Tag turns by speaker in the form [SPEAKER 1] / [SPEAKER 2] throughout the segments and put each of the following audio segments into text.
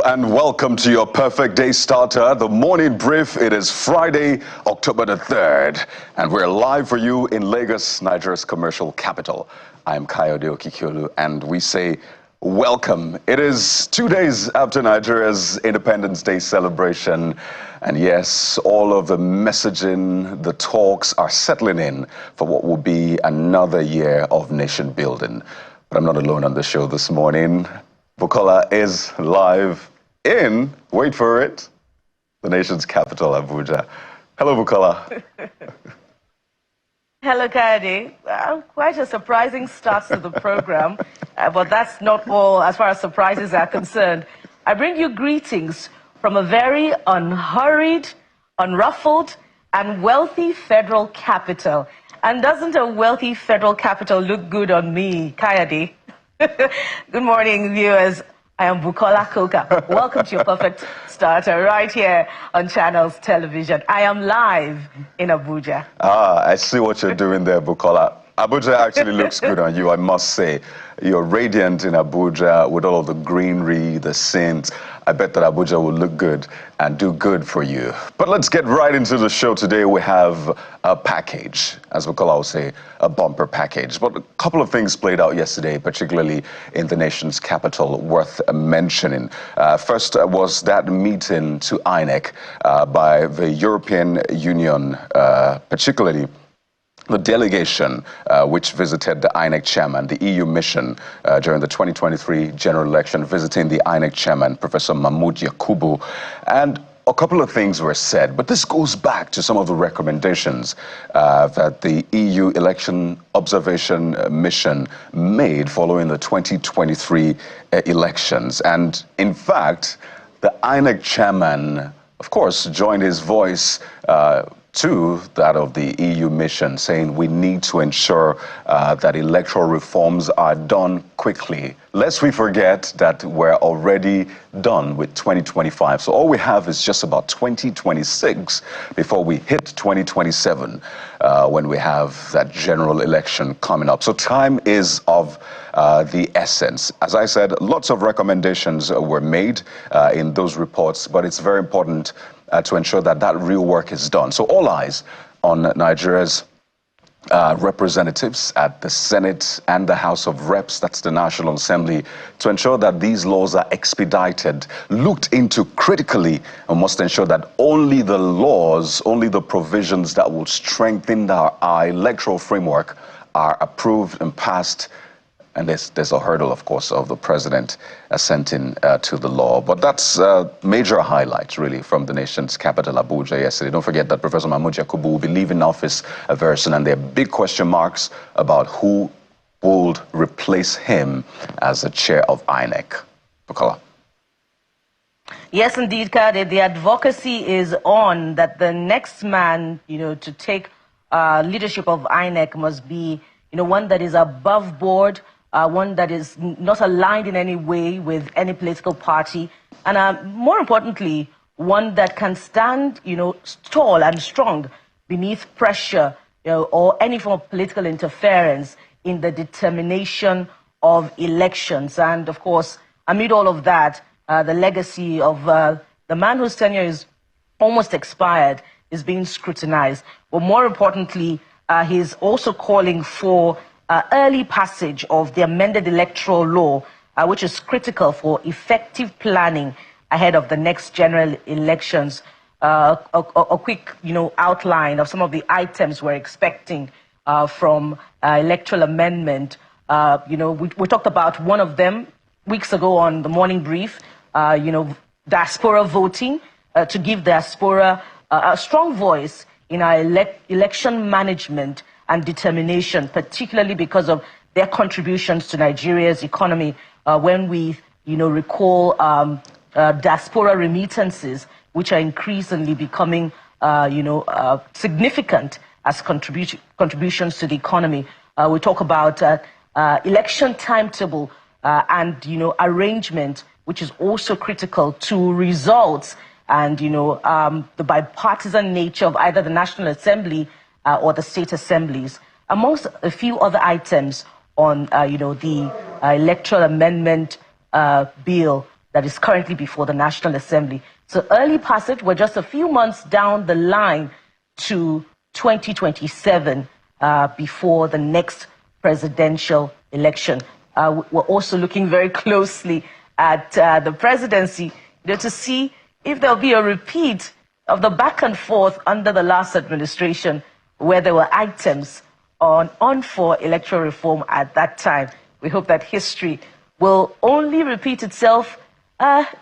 [SPEAKER 1] and welcome to your perfect day starter, the morning brief. It is Friday, October the 3rd, and we're live for you in Lagos, Nigeria's commercial capital. I'm Kayode Okikiolu, and we say welcome. It is 2 days after Nigeria's Independence Day celebration, and yes, all of the messaging, the talks are settling in for what will be another year of nation building. But I'm not alone on the show this morning. Bukola is live in, wait for it, the nation's capital, Abuja. Hello, Bukola.
[SPEAKER 2] Hello, Kayode. Quite a surprising start to the program, but that's not all as far as surprises are concerned. I bring you greetings from a very unhurried, unruffled, and wealthy federal capital. And doesn't a wealthy federal capital look good on me, Kayode? Good morning, viewers. I am Bukola Koka. Welcome to your perfect starter right here on Channels Television. I am live in Abuja.
[SPEAKER 1] I see what you're doing there, Bukola. Abuja actually looks good on you, I must say. You're radiant in Abuja with all of the greenery, the scent. I bet that Abuja will look good and do good for you. But let's get right into the show today. We have a package, as Bukola will say, a bumper package. But a couple of things played out yesterday, particularly in the nation's capital, worth mentioning. First was that meeting to INEC by the European Union, particularly the delegation which visited the INEC chairman, the EU mission during the 2023 general election, visiting the INEC chairman, Professor Mahmoud Yakubu. And a couple of things were said, but this goes back to some of the recommendations that the EU election observation mission made following the 2023 elections. And in fact, the INEC chairman, of course, joined his voice to that of the EU mission, saying we need to ensure that electoral reforms are done quickly. Lest we forget that we're already done with 2025. So all we have is just about 2026 before we hit 2027 when we have that general election coming up. So time is of the essence. As I said, lots of recommendations were made in those reports, but it's very important to ensure that that real work is done. So all eyes on Nigeria's representatives at the Senate and the House of Reps, that's the National Assembly, to ensure that these laws are expedited, looked into critically, and must ensure that only the laws, only the provisions that will strengthen our electoral framework are approved and passed. And there's a hurdle, of course, of the president assenting to the law. But that's major highlights, really, from the nation's capital, Abuja, yesterday. Don't forget that Professor Mahmoud Yakubu will be leaving office very soon, and there are big question marks about who would replace him as the chair of INEC. Bukola.
[SPEAKER 2] Yes, indeed, Kade. The advocacy is on that the next man, to take leadership of INEC must be, one that is above board, one that is not aligned in any way with any political party, and more importantly, one that can stand, tall and strong beneath pressure, or any form of political interference in the determination of elections. And of course, amid all of that, the legacy of the man whose tenure is almost expired is being scrutinized. But more importantly, he's also calling for early passage of the amended electoral law, which is critical for effective planning ahead of the next general elections. A quick, outline of some of the items we're expecting from electoral amendment. We talked about one of them weeks ago on the morning brief. Diaspora voting, to give diaspora a strong voice in our election management and determination, particularly because of their contributions to Nigeria's economy. When we, recall diaspora remittances, which are increasingly becoming, significant as contributions to the economy. We talk about election timetable and, arrangement, which is also critical to results and, the bipartisan nature of either the National Assembly or the state assemblies, amongst a few other items on, the electoral amendment bill that is currently before the National Assembly. So early passage, we're just a few months down the line to 2027 before the next presidential election. We're also looking very closely at the presidency, to see if there'll be a repeat of the back and forth under the last administration, where there were items on for electoral reform at that time. We hope that history will only repeat itself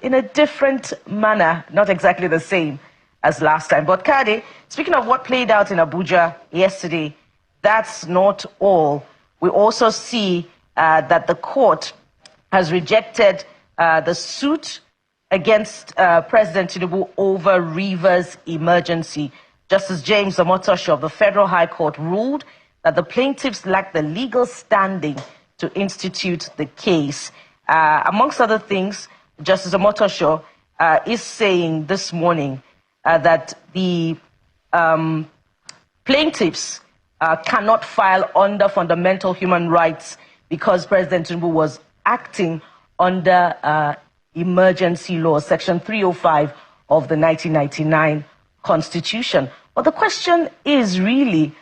[SPEAKER 2] in a different manner, not exactly the same as last time. But Kade, speaking of what played out in Abuja yesterday, that's not all. We also see that the court has rejected the suit against President Tinubu over Rivers emergency. Justice James Omotosho of the Federal High Court ruled that the plaintiffs lack the legal standing to institute the case. Amongst other things, Justice Omotosho is saying this morning that the plaintiffs cannot file under fundamental human rights because President Tinubu was acting under emergency law, Section 305 of the 1999 Constitution. But the question is really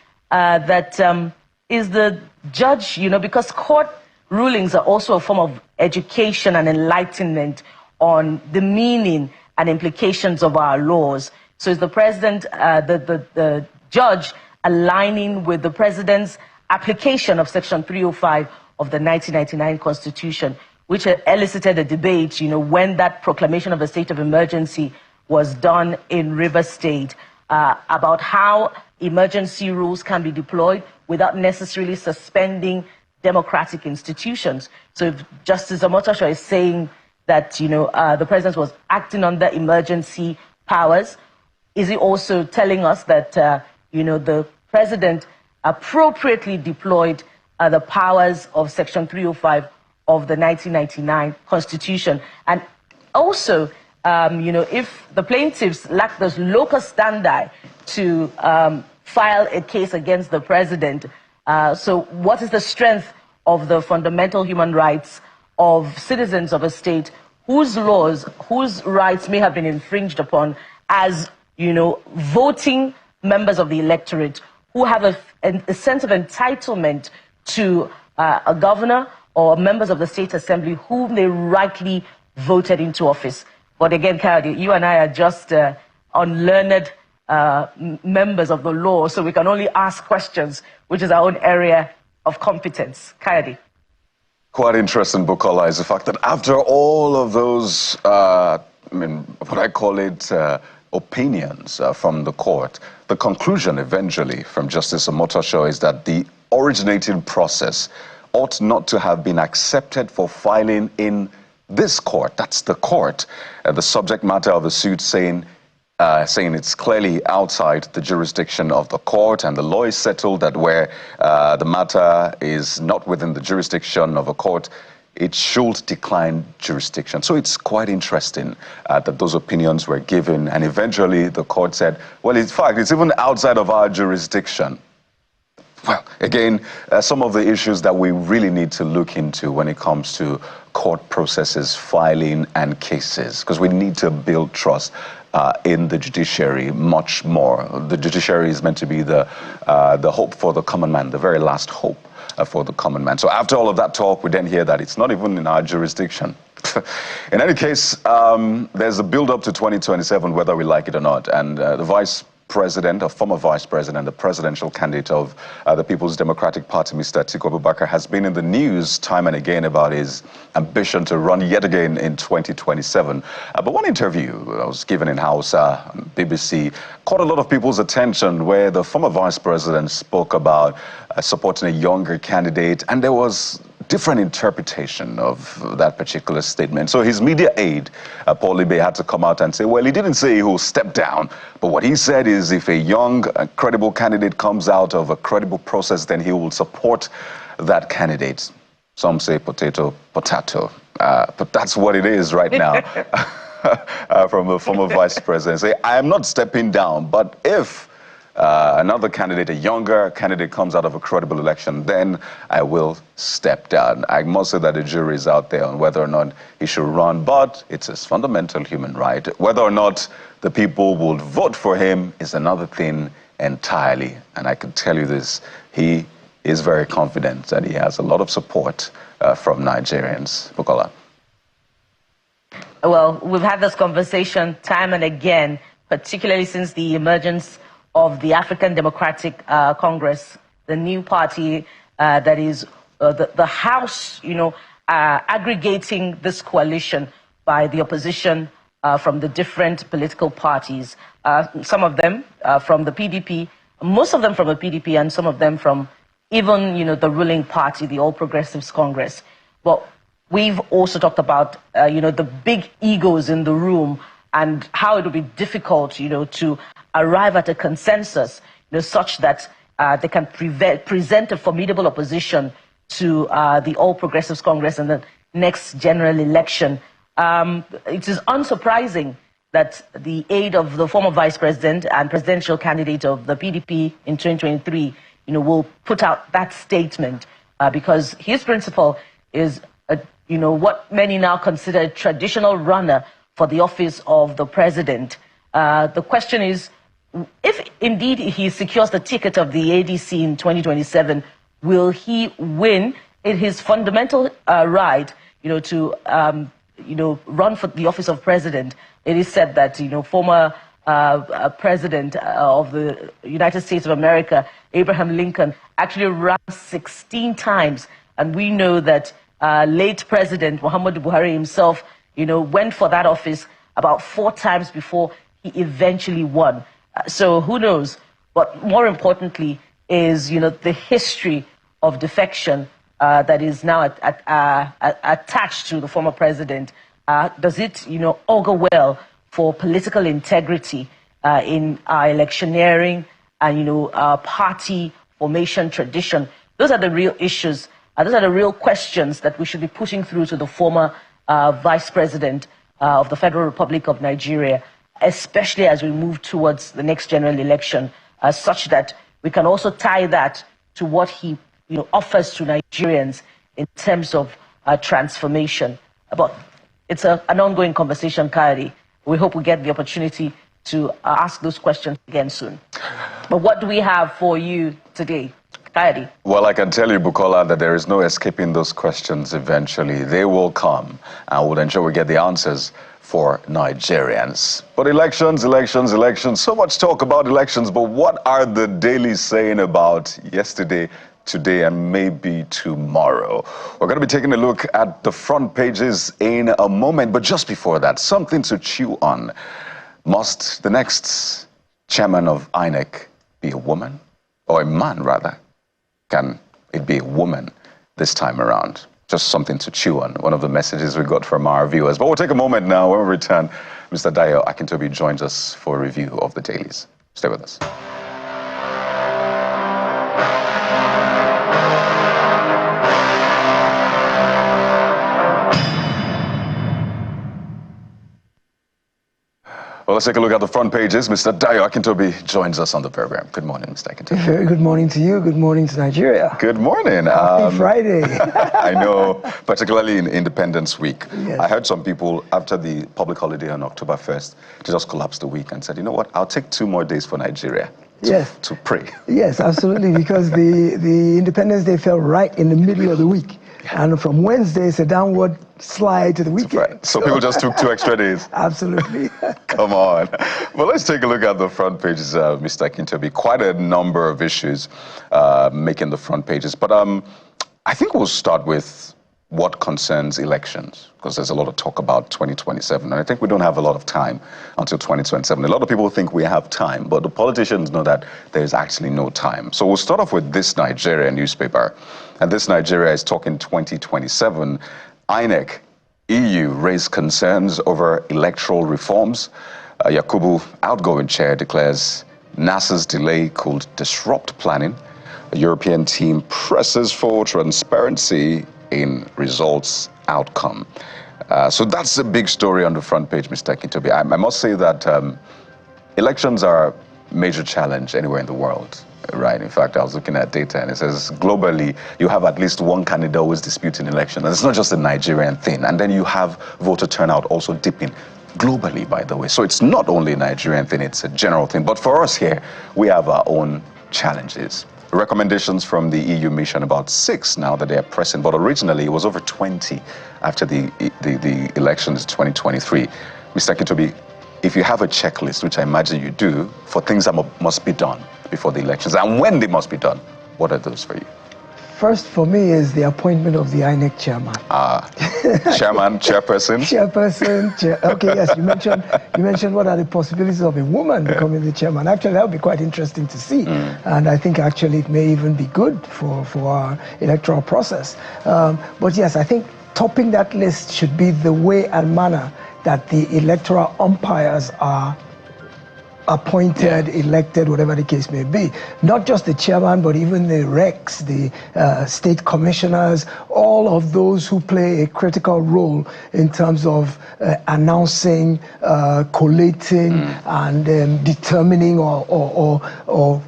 [SPEAKER 2] is the judge, because court rulings are also a form of education and enlightenment on the meaning and implications of our laws. So is the president, the judge, aligning with the president's application of Section 305 of the 1999 Constitution, which elicited a debate, when that proclamation of a state of emergency was done in Rivers State, about how emergency rules can be deployed without necessarily suspending democratic institutions. So if Justice Omotosho is saying that, the president was acting under emergency powers, is he also telling us that, the president appropriately deployed the powers of Section 305 of the 1999 Constitution? And also, if the plaintiffs lack this locus standi to file a case against the president, so what is the strength of the fundamental human rights of citizens of a state whose laws, whose rights may have been infringed upon as, voting members of the electorate who have a sense of entitlement to a governor or members of the state assembly whom they rightly voted into office? But again, Kayode, you and I are just unlearned members of the law, so we can only ask questions, which is our own area of competence. Kayode.
[SPEAKER 1] Quite interesting, Bukola, is the fact that after all of those, what I call it, opinions from the court, the conclusion eventually from Justice Omotosho is that the originating process ought not to have been accepted for filing in this court. That's the court. The subject matter of the suit saying it's clearly outside the jurisdiction of the court, and the law is settled that where the matter is not within the jurisdiction of a court, it should decline jurisdiction. So it's quite interesting that those opinions were given, and eventually the court said, well, in fact, it's even outside of our jurisdiction. Well, again, some of the issues that we really need to look into when it comes to court processes, filing, and cases, because we need to build trust in the judiciary much more. The judiciary is meant to be the hope for the common man, the very last hope for the common man. So after all of that talk, we then hear that it's not even in our jurisdiction. In any case, there's a build-up to 2027, whether we like it or not, and the vice president, or former vice president, the presidential candidate of the People's Democratic Party, Mr. Atiku Abubakar, has been in the news time and again about his ambition to run yet again in 2027. But one interview that was given in-house on BBC caught a lot of people's attention, where the former vice president spoke about supporting a younger candidate, and there was different interpretation of that particular statement. So his media aide, Paul Libe, had to come out and say, well, he didn't say he will step down, but what he said is if a young, credible candidate comes out of a credible process, then he will support that candidate. Some say potato, potato, but that's what it is right now. From the former vice president, say, I am not stepping down, but if another candidate, a younger candidate, comes out of a credible election, then I will step down. I must say that the jury is out there on whether or not he should run, but it's his fundamental human right. Whether or not the people would vote for him is another thing entirely. And I can tell you this, he is very confident that he has a lot of support from Nigerians. Bukola.
[SPEAKER 2] Well, we've had this conversation time and again, particularly since the emergence of the African Democratic Congress, the new party that is the House, aggregating this coalition by the opposition from the different political parties. Some of them from the PDP, most of them from the PDP, and some of them from even, the ruling party, the All Progressives Congress. But we've also talked about, the big egos in the room and how it will be difficult, to arrive at a consensus, such that they can present a formidable opposition to the All Progressives Congress in the next general election. It is unsurprising that the aide of the former vice president and presidential candidate of the PDP in 2023, will put out that statement because his principle is, what many now consider a traditional runner for the office of the president. The question is, if indeed he secures the ticket of the ADC in 2027, will he win in his fundamental right, to run for the office of president? It is said that, former president of the United States of America, Abraham Lincoln, actually ran 16 times. And we know that late President Muhammadu Buhari himself, went for that office about 4 times before he eventually won. So who knows? But more importantly is, the history of defection that is now attached to the former president. Does it, augur well for political integrity in our electioneering and, party formation tradition? Those are the real issues. Those are the real questions that we should be putting through to the former vice president of the Federal Republic of Nigeria, especially as we move towards the next general election, such that we can also tie that to what he offers to Nigerians in terms of transformation. But it's an ongoing conversation, Kayode. We hope we get the opportunity to ask those questions again soon. But what do we have for you today, Kayode?
[SPEAKER 1] Well, I can tell you, Bukola, that there is no escaping those questions eventually. They will come, and we'll ensure we get the answers for Nigerians. But elections, so much talk about elections, but what are the dailies saying about yesterday, today, and maybe tomorrow? We're going to be taking a look at the front pages in a moment, but just before that, something to chew on. Must the next chairman of INEC be a woman? Or a man, rather? Can it be a woman this time around? Just something to chew on, one of the messages we got from our viewers. But we'll take a moment now. When we return, Mr. Dayo Akintobi joins us for a review of the dailies. Stay with us. Well, let's take a look at the front pages. Mr. Dayo Akintobi joins us on the program. Good morning, Mr. Akintobi.
[SPEAKER 3] Very good morning to you. Good morning to Nigeria.
[SPEAKER 1] Good morning.
[SPEAKER 3] Happy Friday.
[SPEAKER 1] I know, particularly in Independence Week.
[SPEAKER 3] Yes.
[SPEAKER 1] I heard some people, after the public holiday on October 1st, they just collapsed the week and said, you know what, I'll take 2 more days for Nigeria to pray.
[SPEAKER 3] Yes, absolutely, because the Independence Day fell right in the middle of the week. Yeah. And from Wednesday, it's a downward slide to the weekend.
[SPEAKER 1] So people just took 2 extra days.
[SPEAKER 3] Absolutely.
[SPEAKER 1] Come on. Well, let's take a look at the front pages, Mr. Akintobi. Quite a number of issues making the front pages. But I think we'll start with what concerns elections, because there's a lot of talk about 2027. And I think we don't have a lot of time until 2027. A lot of people think we have time, but the politicians know that there's actually no time. So we'll start off with this Nigeria newspaper. And this Nigeria is talking 2027. INEC, EU raised concerns over electoral reforms. Yakubu, outgoing chair, declares NASA's delay could disrupt planning. A European team presses for transparency in results outcome. So that's a big story on the front page, Mr. Akintobi. I must say that elections are major challenge anywhere in the world, right? In fact, I was looking at data and it says globally, you have at least one candidate always disputing election. And it's not just a Nigerian thing. And then you have voter turnout also dipping globally, by the way. So it's not only a Nigerian thing, it's a general thing. But for us here, we have our own challenges. Recommendations from the EU mission, about 6 now that they are pressing, but originally it was over 20 after the elections 2023. Mr. Akintobi, if you have a checklist, which I imagine you do, for things that must be done before the elections and when they must be done, what are those for you?
[SPEAKER 3] First for me is the appointment of the INEC chairman.
[SPEAKER 1] Chairman, chairperson?
[SPEAKER 3] Chairperson, okay, yes, you mentioned what are the possibilities of a woman becoming the chairman. Actually, that would be quite interesting to see. And I think actually it may even be good for our electoral process. But yes, I think topping that list should be the way and manner that the electoral umpires are appointed, elected, whatever the case may be. Not just the chairman, but even the recs, the state commissioners, all of those who play a critical role in terms of announcing, collating, and determining or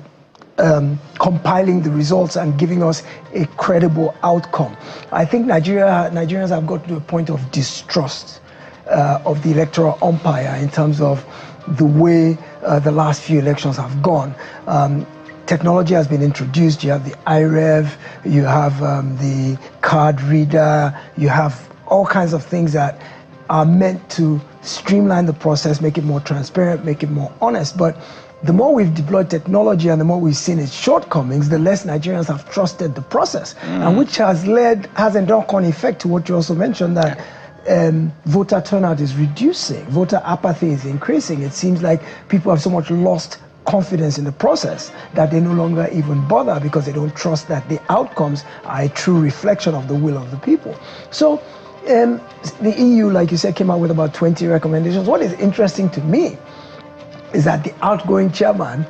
[SPEAKER 3] compiling the results and giving us a credible outcome. I think Nigerians have got to a point of distrust of the electoral umpire in terms of the way the last few elections have gone. Technology has been introduced. You have the iRev, you have the card reader, you have all kinds of things that are meant to streamline the process, make it more transparent, make it more honest. But the more we've deployed technology and the more we've seen its shortcomings, the less Nigerians have trusted the process, and which has a knock-on effect to what you also mentioned, that voter turnout is reducing, voter apathy is increasing. It seems like people have so much lost confidence in the process that they no longer even bother because they don't trust that the outcomes are a true reflection of the will of the people. So the EU, like you said, came out with about 20 recommendations. What is interesting to me is that the outgoing chairman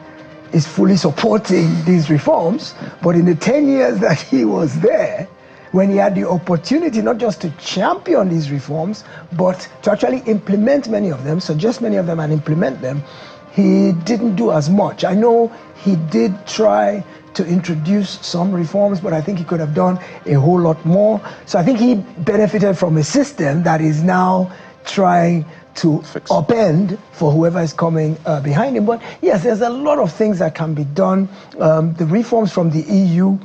[SPEAKER 3] is fully supporting these reforms, but in the 10 years that he was there, when he had the opportunity not just to champion these reforms, but to actually implement many of them, suggest many of them and implement them, he didn't do as much. I know he did try to introduce some reforms, but I think he could have done a whole lot more. So I think he benefited from a system that is now trying to upend for whoever is coming behind him. But yes, there's a lot of things that can be done. The reforms from the EU,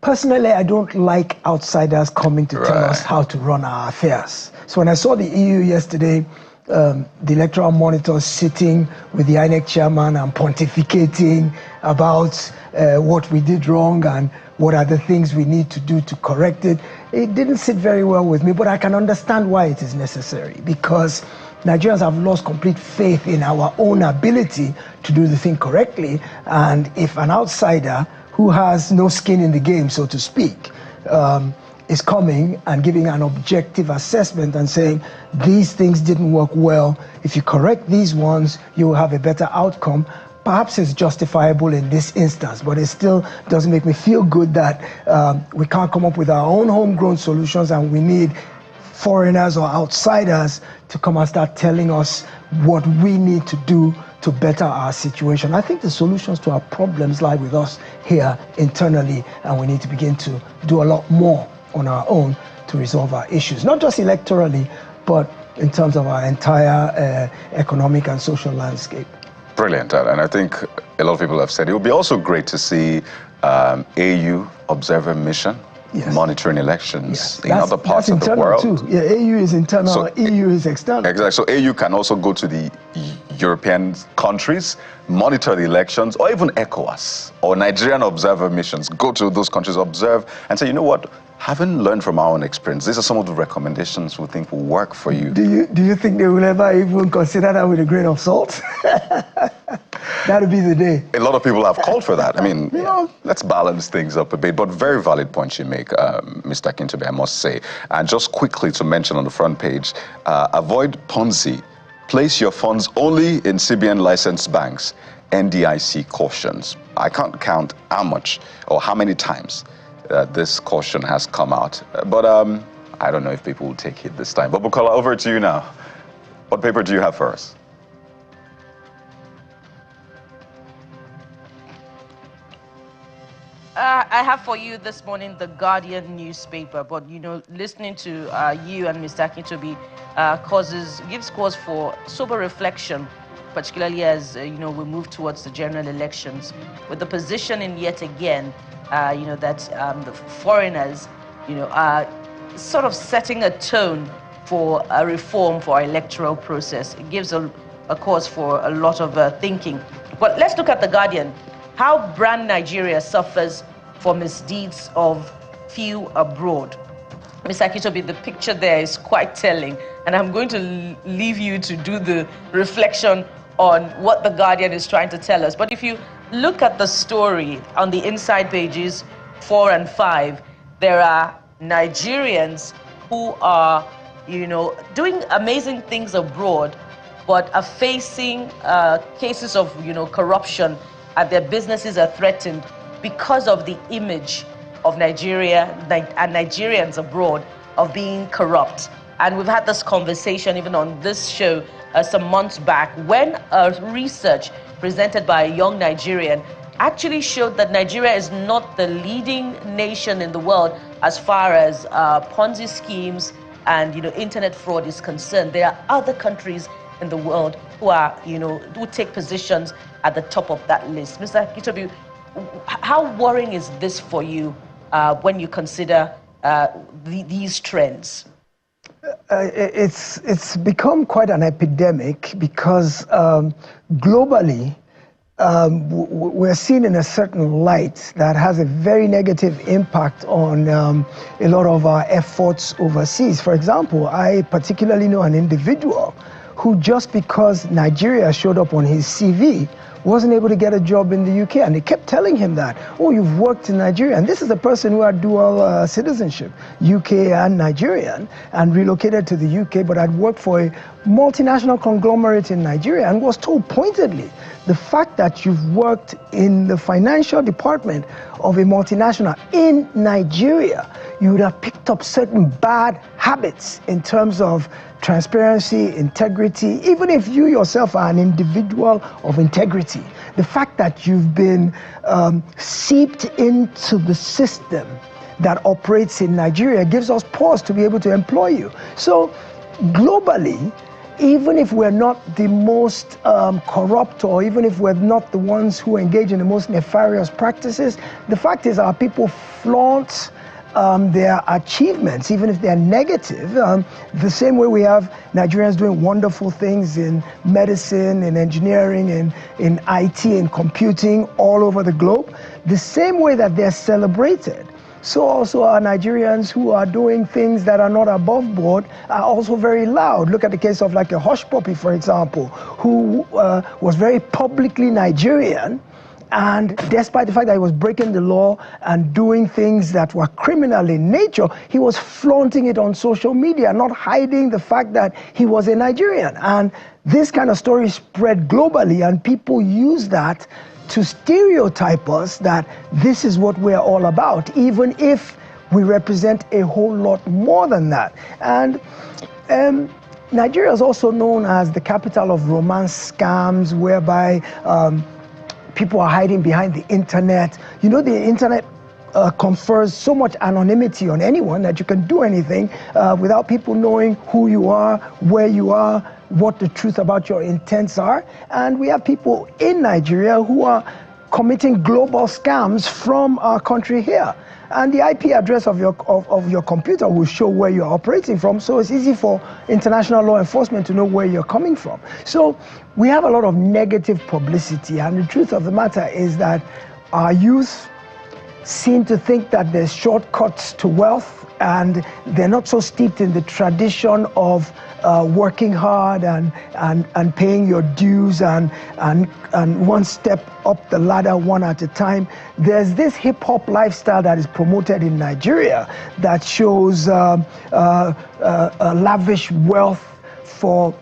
[SPEAKER 3] personally, I don't like outsiders coming to tell us how to run our affairs. So when I saw the EU yesterday, the electoral monitors sitting with the INEC chairman and pontificating about what we did wrong and what are the things we need to do to correct it, it didn't sit very well with me, but I can understand why it is necessary, because Nigerians have lost complete faith in our own ability to do the thing correctly, and if an outsider who has no skin in the game, so to speak, is coming and giving an objective assessment and saying, these things didn't work well, if you correct these ones, you will have a better outcome, perhaps it's justifiable in this instance, but it still doesn't make me feel good that we can't come up with our own homegrown solutions and we need foreigners or outsiders to come and start telling us what we need to do to better our situation. I think the solutions to our problems lie with us here internally, and we need to begin to do a lot more on our own to resolve our issues, not just electorally, but in terms of our entire economic and social landscape.
[SPEAKER 1] Brilliant, and I think a lot of people have said it would be also great to see AU observer mission monitoring elections in other parts of the world.
[SPEAKER 3] Too. Yeah, AU is internal, so EU is external.
[SPEAKER 1] Exactly. So AU can also go to the European countries, monitor the elections, or even ECOWAS or Nigerian observer missions. Go to those countries, observe, and say, you know what? Having learned from our own experience, these are some of the recommendations we think will work for you.
[SPEAKER 3] Do you think they will ever even consider that with a grain of salt? That'll be the day.
[SPEAKER 1] A lot of people have called for that. I mean, you know, let's balance things up a bit, but very valid points you make, Mr. Akintobi, I must say. And just quickly to mention on the front page, avoid Ponzi. Place your funds only in CBN licensed banks. NDIC cautions. I can't count how much or how many times this caution has come out. But I don't know if people will take it this time. But Bukola, over to you now. What paper do you have for us?
[SPEAKER 2] I have for you this morning the Guardian newspaper, but listening to you and Mr. Akintobi gives cause for sober reflection, particularly as we move towards the general elections, with the positioning yet again, that the foreigners, are sort of setting a tone for a reform for our electoral process. It gives a cause for a lot of thinking. But let's look at the Guardian. How brand Nigeria suffers for misdeeds of few abroad. Mr. Akintobi, the picture there is quite telling, and I'm going to leave you to do the reflection on what the Guardian is trying to tell us. But if you look at the story on the inside pages 4 and 5, there are Nigerians who are, doing amazing things abroad, but are facing cases of, corruption, and their businesses are threatened because of the image of Nigeria and Nigerians abroad of being corrupt. And we've had this conversation even on this show some months back, when a research presented by a young Nigerian actually showed that Nigeria is not the leading nation in the world as far as Ponzi schemes and internet fraud is concerned. There are other countries in the world who are, who take positions at the top of that list. Mr. Akintobi, how worrying is this for you when you consider these trends?
[SPEAKER 3] It's become quite an epidemic because globally we're seen in a certain light that has a very negative impact on a lot of our efforts overseas. For example, I particularly know an individual who, just because Nigeria showed up on his CV, wasn't able to get a job in the UK, and they kept telling him that, oh, you've worked in Nigeria. And this is a person who had dual citizenship, UK and Nigerian, and relocated to the UK, but had worked for a multinational conglomerate in Nigeria, and was told pointedly, the fact that you've worked in the financial department of a multinational in Nigeria, you would have picked up certain bad habits in terms of transparency, integrity. Even if you yourself are an individual of integrity, the fact that you've been seeped into the system that operates in Nigeria gives us pause to be able to employ you. So globally, even if we're not the most corrupt, or even if we're not the ones who engage in the most nefarious practices, the fact is our people flaunt their achievements, even if they're negative. The same way we have Nigerians doing wonderful things in medicine, in engineering, in IT, in computing all over the globe, the same way that they're celebrated, so also are Nigerians who are doing things that are not above board are also very loud. Look at the case of like a hush puppy, for example, who was very publicly Nigerian, and despite the fact that he was breaking the law and doing things that were criminal in nature, he was flaunting it on social media, not hiding the fact that he was a Nigerian. And this kind of story spread globally, and people use that to stereotype us that this is what we're all about, even if we represent a whole lot more than that. And Nigeria is also known as the capital of romance scams, whereby people are hiding behind the internet. You know, the internet confers so much anonymity on anyone that you can do anything without people knowing who you are, where you are, what the truth about your intents are. And we have people in Nigeria who are committing global scams from our country here. And the IP address of your computer will show where you're operating from, so it's easy for international law enforcement to know where you're coming from. So we have a lot of negative publicity, and the truth of the matter is that our youth seem to think that there's shortcuts to wealth, and they're not so steeped in the tradition of working hard and paying your dues and one step up the ladder one at a time. There's this hip-hop lifestyle that is promoted in Nigeria that shows lavish wealth for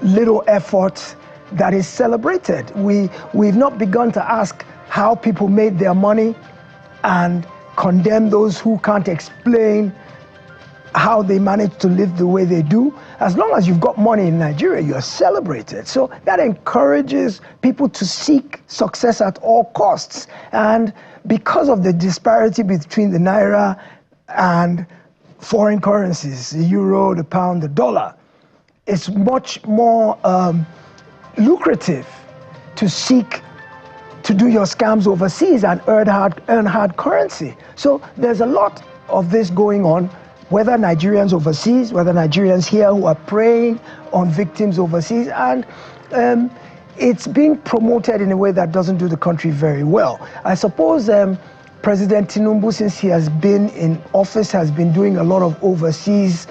[SPEAKER 3] little effort that is celebrated. We've not begun to ask how people made their money and condemn those who can't explain how they manage to live the way they do. As long as you've got money in Nigeria, you're celebrated. So that encourages people to seek success at all costs. And because of the disparity between the naira and foreign currencies, the euro, the pound, the dollar, it's much more lucrative to seek to do your scams overseas and earn hard currency. So there's a lot of this going on, whether Nigerians overseas, whether Nigerians here who are preying on victims overseas, and it's being promoted in a way that doesn't do the country very well. I suppose President Tinubu, since he has been in office, has been doing a lot of overseas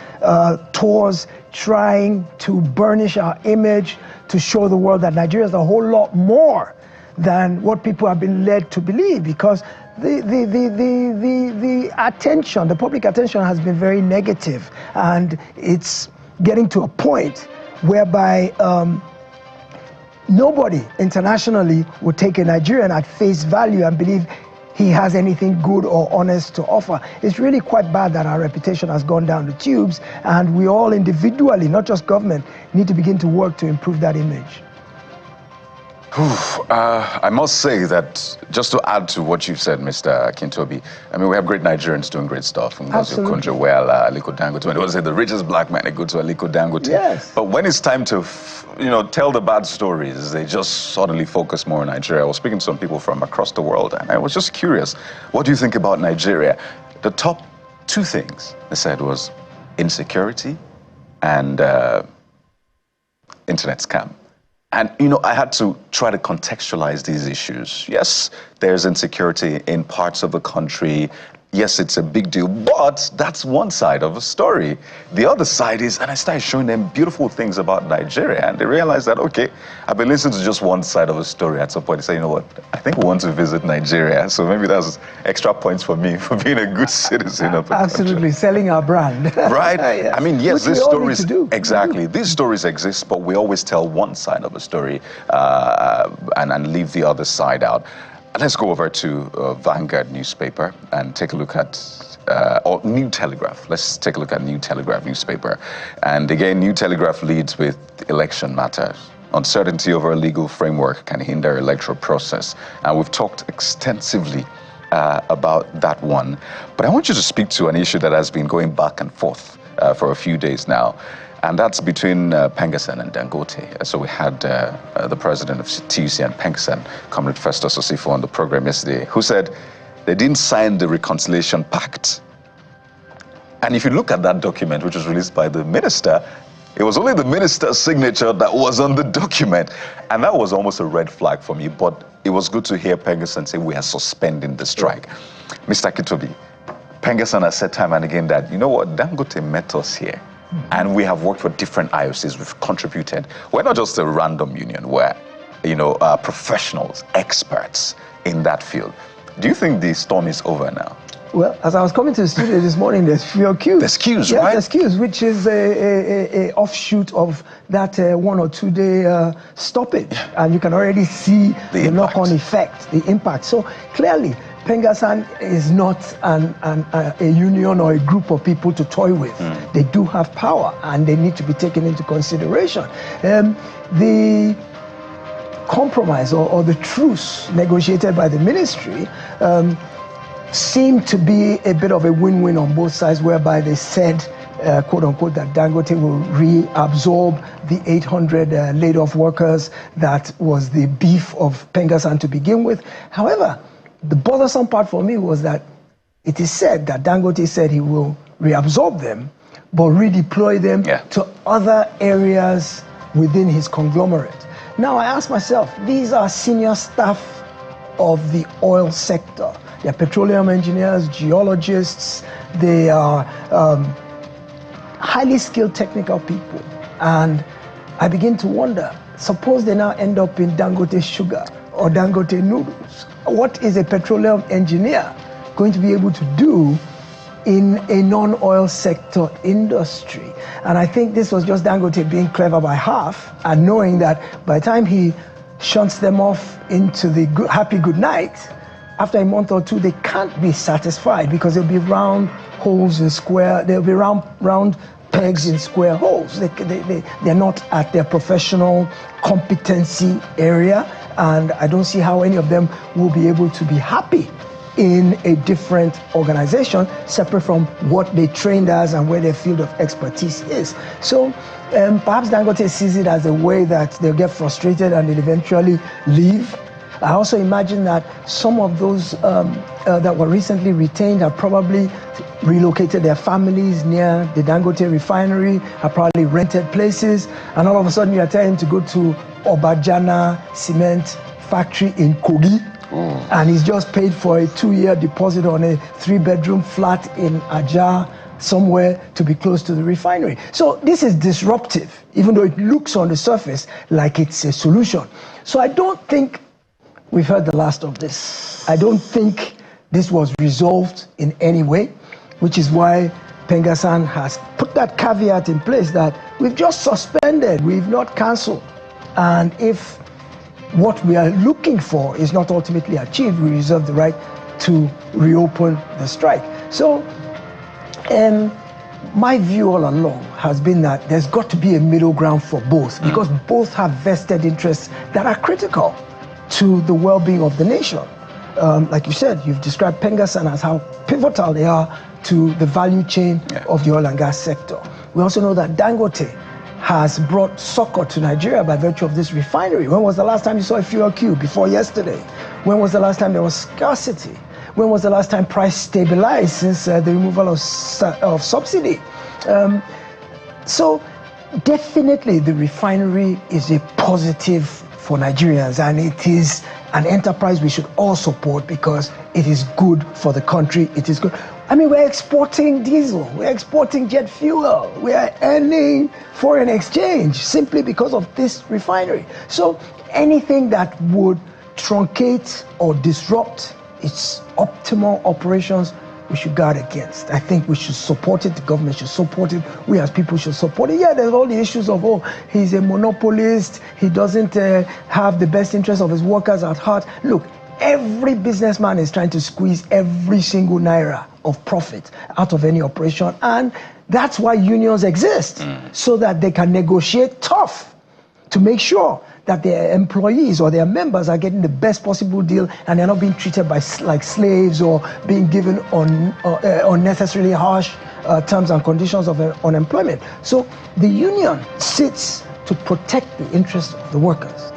[SPEAKER 3] tours, trying to burnish our image, to show the world that Nigeria is a whole lot more than what people have been led to believe, because the attention, the public attention has been very negative, and it's getting to a point whereby nobody internationally would take a Nigerian at face value and believe he has anything good or honest to offer. It's really quite bad that our reputation has gone down the tubes, and we all individually, not just government, need to begin to work to improve that image.
[SPEAKER 1] I must say that, just to add to what you've said, Mr. Akintobi, I mean, we have great Nigerians doing great stuff. Ngozi Okonjo-Iweala, Aliko Dangote. When they say the richest black man, they go to Aliko Dangote.
[SPEAKER 3] Yes.
[SPEAKER 1] But when it's time to, tell the bad stories, they just suddenly focus more on Nigeria. I was speaking to some people from across the world, and I was just curious, what do you think about Nigeria? The top two things they said was insecurity and internet scam. And, I had to try to contextualize these issues. Yes, there's insecurity in parts of the country. Yes, it's a big deal, but that's one side of a story. The other side is, and I started showing them beautiful things about Nigeria, and they realized that, okay, I've been listening to just one side of a story. At some point, they say, you know what, I think we want to visit Nigeria. So maybe that's extra points for me for being a good citizen of the
[SPEAKER 3] Absolutely,
[SPEAKER 1] country.
[SPEAKER 3] Selling our brand.
[SPEAKER 1] Right?
[SPEAKER 3] Yes.
[SPEAKER 1] I mean, yes,
[SPEAKER 3] Which
[SPEAKER 1] these stories,
[SPEAKER 3] exactly.
[SPEAKER 1] These stories exist, but we always tell one side of a story and leave the other side out. Let's go over to Vanguard newspaper and take a look at, or New Telegraph. Let's take a look at New Telegraph newspaper. And again, New Telegraph leads with election matters. Uncertainty over a legal framework can hinder electoral process. And we've talked extensively about that one. But I want you to speak to an issue that has been going back and forth for a few days now. And that's between Pengassan and Dangote. So we had the president of TUC and Pengassan, Comrade Festus Osifo, on the program yesterday, who said they didn't sign the reconciliation pact. And if you look at that document, which was released by the minister, it was only the minister's signature that was on the document. And that was almost a red flag for me. But it was good to hear Pengassan say we are suspending the strike. Mr. Akintobi, Pengassan has said time and again that, you know what, Dangote met us here. And we have worked for different IOCs. We've contributed. We're not just a random union. We're, professionals, experts in that field. Do you think the storm is over now?
[SPEAKER 3] Well, as I was coming to the studio this morning, there's fewer queues.
[SPEAKER 1] There's queues,
[SPEAKER 3] yes,
[SPEAKER 1] right?
[SPEAKER 3] There's queues, which is a offshoot of that 1 or 2 day stoppage. And you can already see the knock-on effect, the impact. So clearly, Pengassan is not a union or a group of people to toy with. They do have power, and they need to be taken into consideration. The compromise or the truce negotiated by the ministry seemed to be a bit of a win-win on both sides, whereby they said, quote unquote, that Dangote will reabsorb the 800 laid-off workers that was the beef of Pengassan to begin with. However, the bothersome part for me was that it is said that Dangote said he will reabsorb them, but redeploy them to other areas within his conglomerate. Now I ask myself, these are senior staff of the oil sector. They're petroleum engineers, geologists, they are highly skilled technical people. And I begin to wonder, suppose they now end up in Dangote Sugar or Dangote Noodles. What is a petroleum engineer going to be able to do in a non-oil sector industry? And I think this was just Dangote being clever by half and knowing that by the time he shunts them off into the happy good night, after a month or two, they can't be satisfied because they'll be round holes in square, there'll be round pegs in square holes. They're not at their professional competency area, and I don't see how any of them will be able to be happy in a different organization separate from what they trained as and where their field of expertise is. So perhaps Dangote sees it as a way that they'll get frustrated and they'll eventually leave. I also imagine that some of those that were recently retained have probably relocated their families near the Dangote refinery, have probably rented places, and all of a sudden you are telling him to go to Obajana cement factory in Kogi, and he's just paid for a 2-year deposit on a 3-bedroom flat in Ajah somewhere to be close to the refinery. So this is disruptive, even though it looks on the surface like it's a solution. So I don't think we've heard the last of this. I don't think this was resolved in any way, which is why Pengassan has put that caveat in place that we've just suspended, we've not cancelled. And if what we are looking for is not ultimately achieved, we reserve the right to reopen the strike. So my view all along has been that there's got to be a middle ground for both, because both have vested interests that are critical to the well-being of the nation. Like you said, you've described Pengassan as how pivotal they are to the value chain of the oil and gas sector. We also know that Dangote has brought succor to Nigeria by virtue of this refinery. When was the last time you saw a fuel queue? Before yesterday. When was the last time there was scarcity? When was the last time price stabilized since the removal of subsidy? So definitely the refinery is a positive for Nigerians, and it is an enterprise we should all support because it is good for the country. It is good. I mean, we're exporting diesel, we're exporting jet fuel, we are earning foreign exchange simply because of this refinery. So anything that would truncate or disrupt its optimal operations, we should guard against. I think we should support it, the government should support it, we as people should support it. Yeah, there's all the issues of, oh, he's a monopolist, he doesn't have the best interest of his workers at heart. Look, every businessman is trying to squeeze every single naira of profit out of any operation, and that's why unions exist, so that they can negotiate tough to make sure that their employees or their members are getting the best possible deal and they're not being treated like slaves or being given unnecessarily harsh terms and conditions of unemployment. So the union sits to protect the interests of the workers.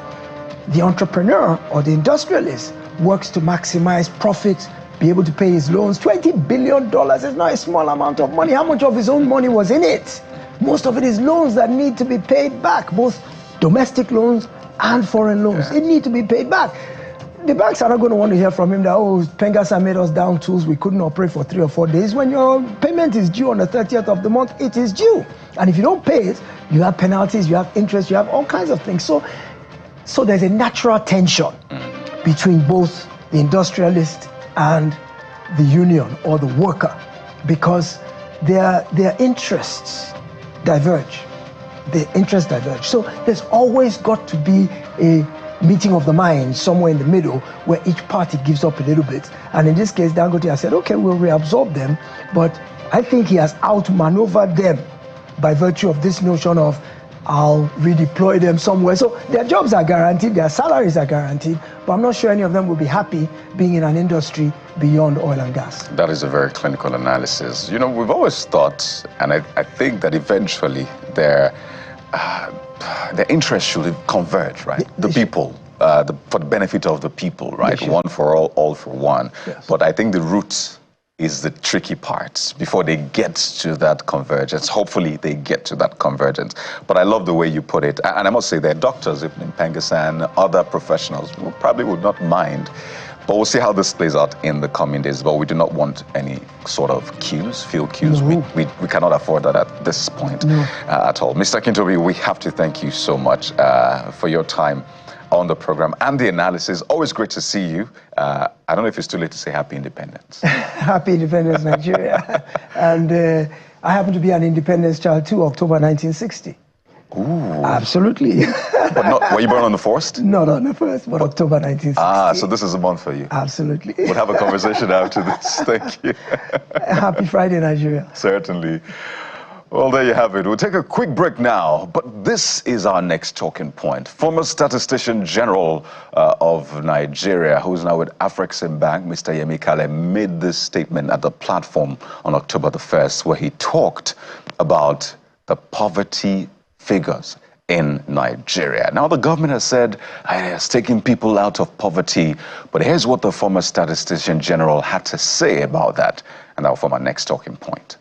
[SPEAKER 3] The entrepreneur or the industrialist works to maximize profits, be able to pay his loans. $20 billion is not a small amount of money. How much of his own money was in it? Most of it is loans that need to be paid back, both domestic loans and foreign loans. It need to be paid back. The banks are not going to want to hear from him that, oh, Pengassan made us down tools, we couldn't operate for 3 or 4 days. When your payment is due on the 30th of the month, it is due. And if you don't pay it, you have penalties, you have interest, you have all kinds of things. So there's a natural tension between both the industrialist and the union or the worker, because their interests diverge. The interests diverge. So there's always got to be a meeting of the minds somewhere in the middle where each party gives up a little bit. And in this case, Dangote has said, okay, we'll reabsorb them, but I think he has outmaneuvered them by virtue of this notion of I'll redeploy them somewhere. So their jobs are guaranteed, their salaries are guaranteed, but I'm not sure any of them will be happy being in an industry beyond oil and gas.
[SPEAKER 1] That is a very clinical analysis. You know, we've always thought, and I think that eventually their interests should converge, right? The people, for the benefit of the people, right? One for all for one.
[SPEAKER 3] Yes.
[SPEAKER 1] But I think the root is the tricky part before they get to that convergence. Hopefully they get to that convergence. But I love the way you put it. And I must say, there are doctors in Pengassan, other professionals who probably would not mind. But we'll see how this plays out in the coming days. But we do not want any sort of field queues.
[SPEAKER 3] No.
[SPEAKER 1] We cannot afford that at this point at all. Mr. Akintobi, we have to thank you so much for your time on the program and the analysis. Always great to see you. I don't know if it's too late to say Happy Independence.
[SPEAKER 3] Happy Independence, Nigeria. And I happen to be an independence child too, October 1960.
[SPEAKER 1] Ooh.
[SPEAKER 3] Absolutely.
[SPEAKER 1] But not, were you born on the 1st?
[SPEAKER 3] Not on the 1st, but October 1960.
[SPEAKER 1] Ah, so this is a month for you.
[SPEAKER 3] Absolutely.
[SPEAKER 1] We'll have a conversation after this. Thank you.
[SPEAKER 3] Happy Friday, Nigeria.
[SPEAKER 1] Certainly. Well, there you have it. We'll take a quick break now, but this is our next talking point. Former Statistician General of Nigeria, who's now with Afreximbank, Mr. Yemi Kale, made this statement at the platform on October the 1st, where he talked about the poverty figures in Nigeria. Now, the government has said it's taking people out of poverty, but here's what the former Statistician General had to say about that, and that will form our next talking point.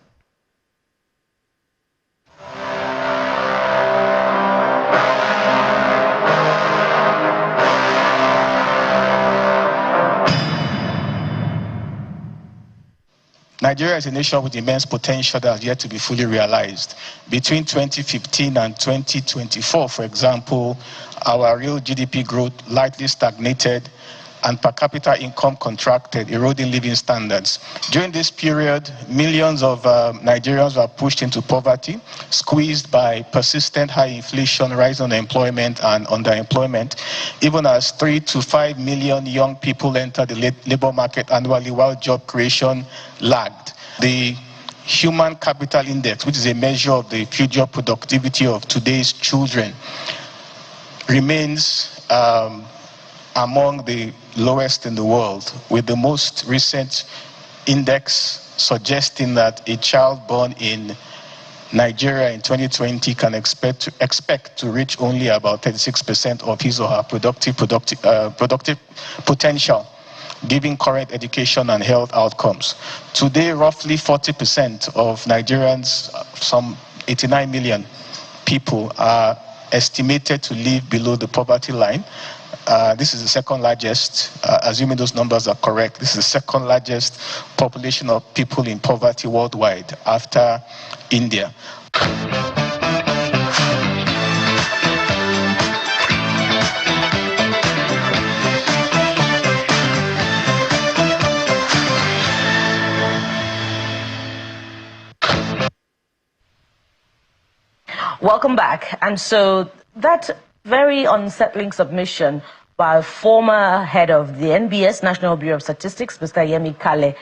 [SPEAKER 4] Nigeria is a nation with immense potential that has yet to be fully realized. Between 2015 and 2024, for example, our real GDP growth lightly stagnated and per capita income contracted, eroding living standards. During this period, millions of Nigerians were pushed into poverty, squeezed by persistent high inflation, rise in unemployment and underemployment, even as 3 to 5 million young people entered the labor market annually while job creation lagged. The Human Capital Index, which is a measure of the future productivity of today's children, remains among the lowest in the world, with the most recent index suggesting that a child born in Nigeria in 2020 can expect to reach only about 36% of his or her productive potential, given current education and health outcomes. Today, roughly 40% of Nigerians, some 89 million people, are estimated to live below the poverty line. This is the second largest, assuming those numbers are correct, this is the second largest population of people in poverty worldwide after India.
[SPEAKER 2] Welcome back. And so that very unsettling submission by former head of the NBS, National Bureau of Statistics, Mr. Yemi Kale,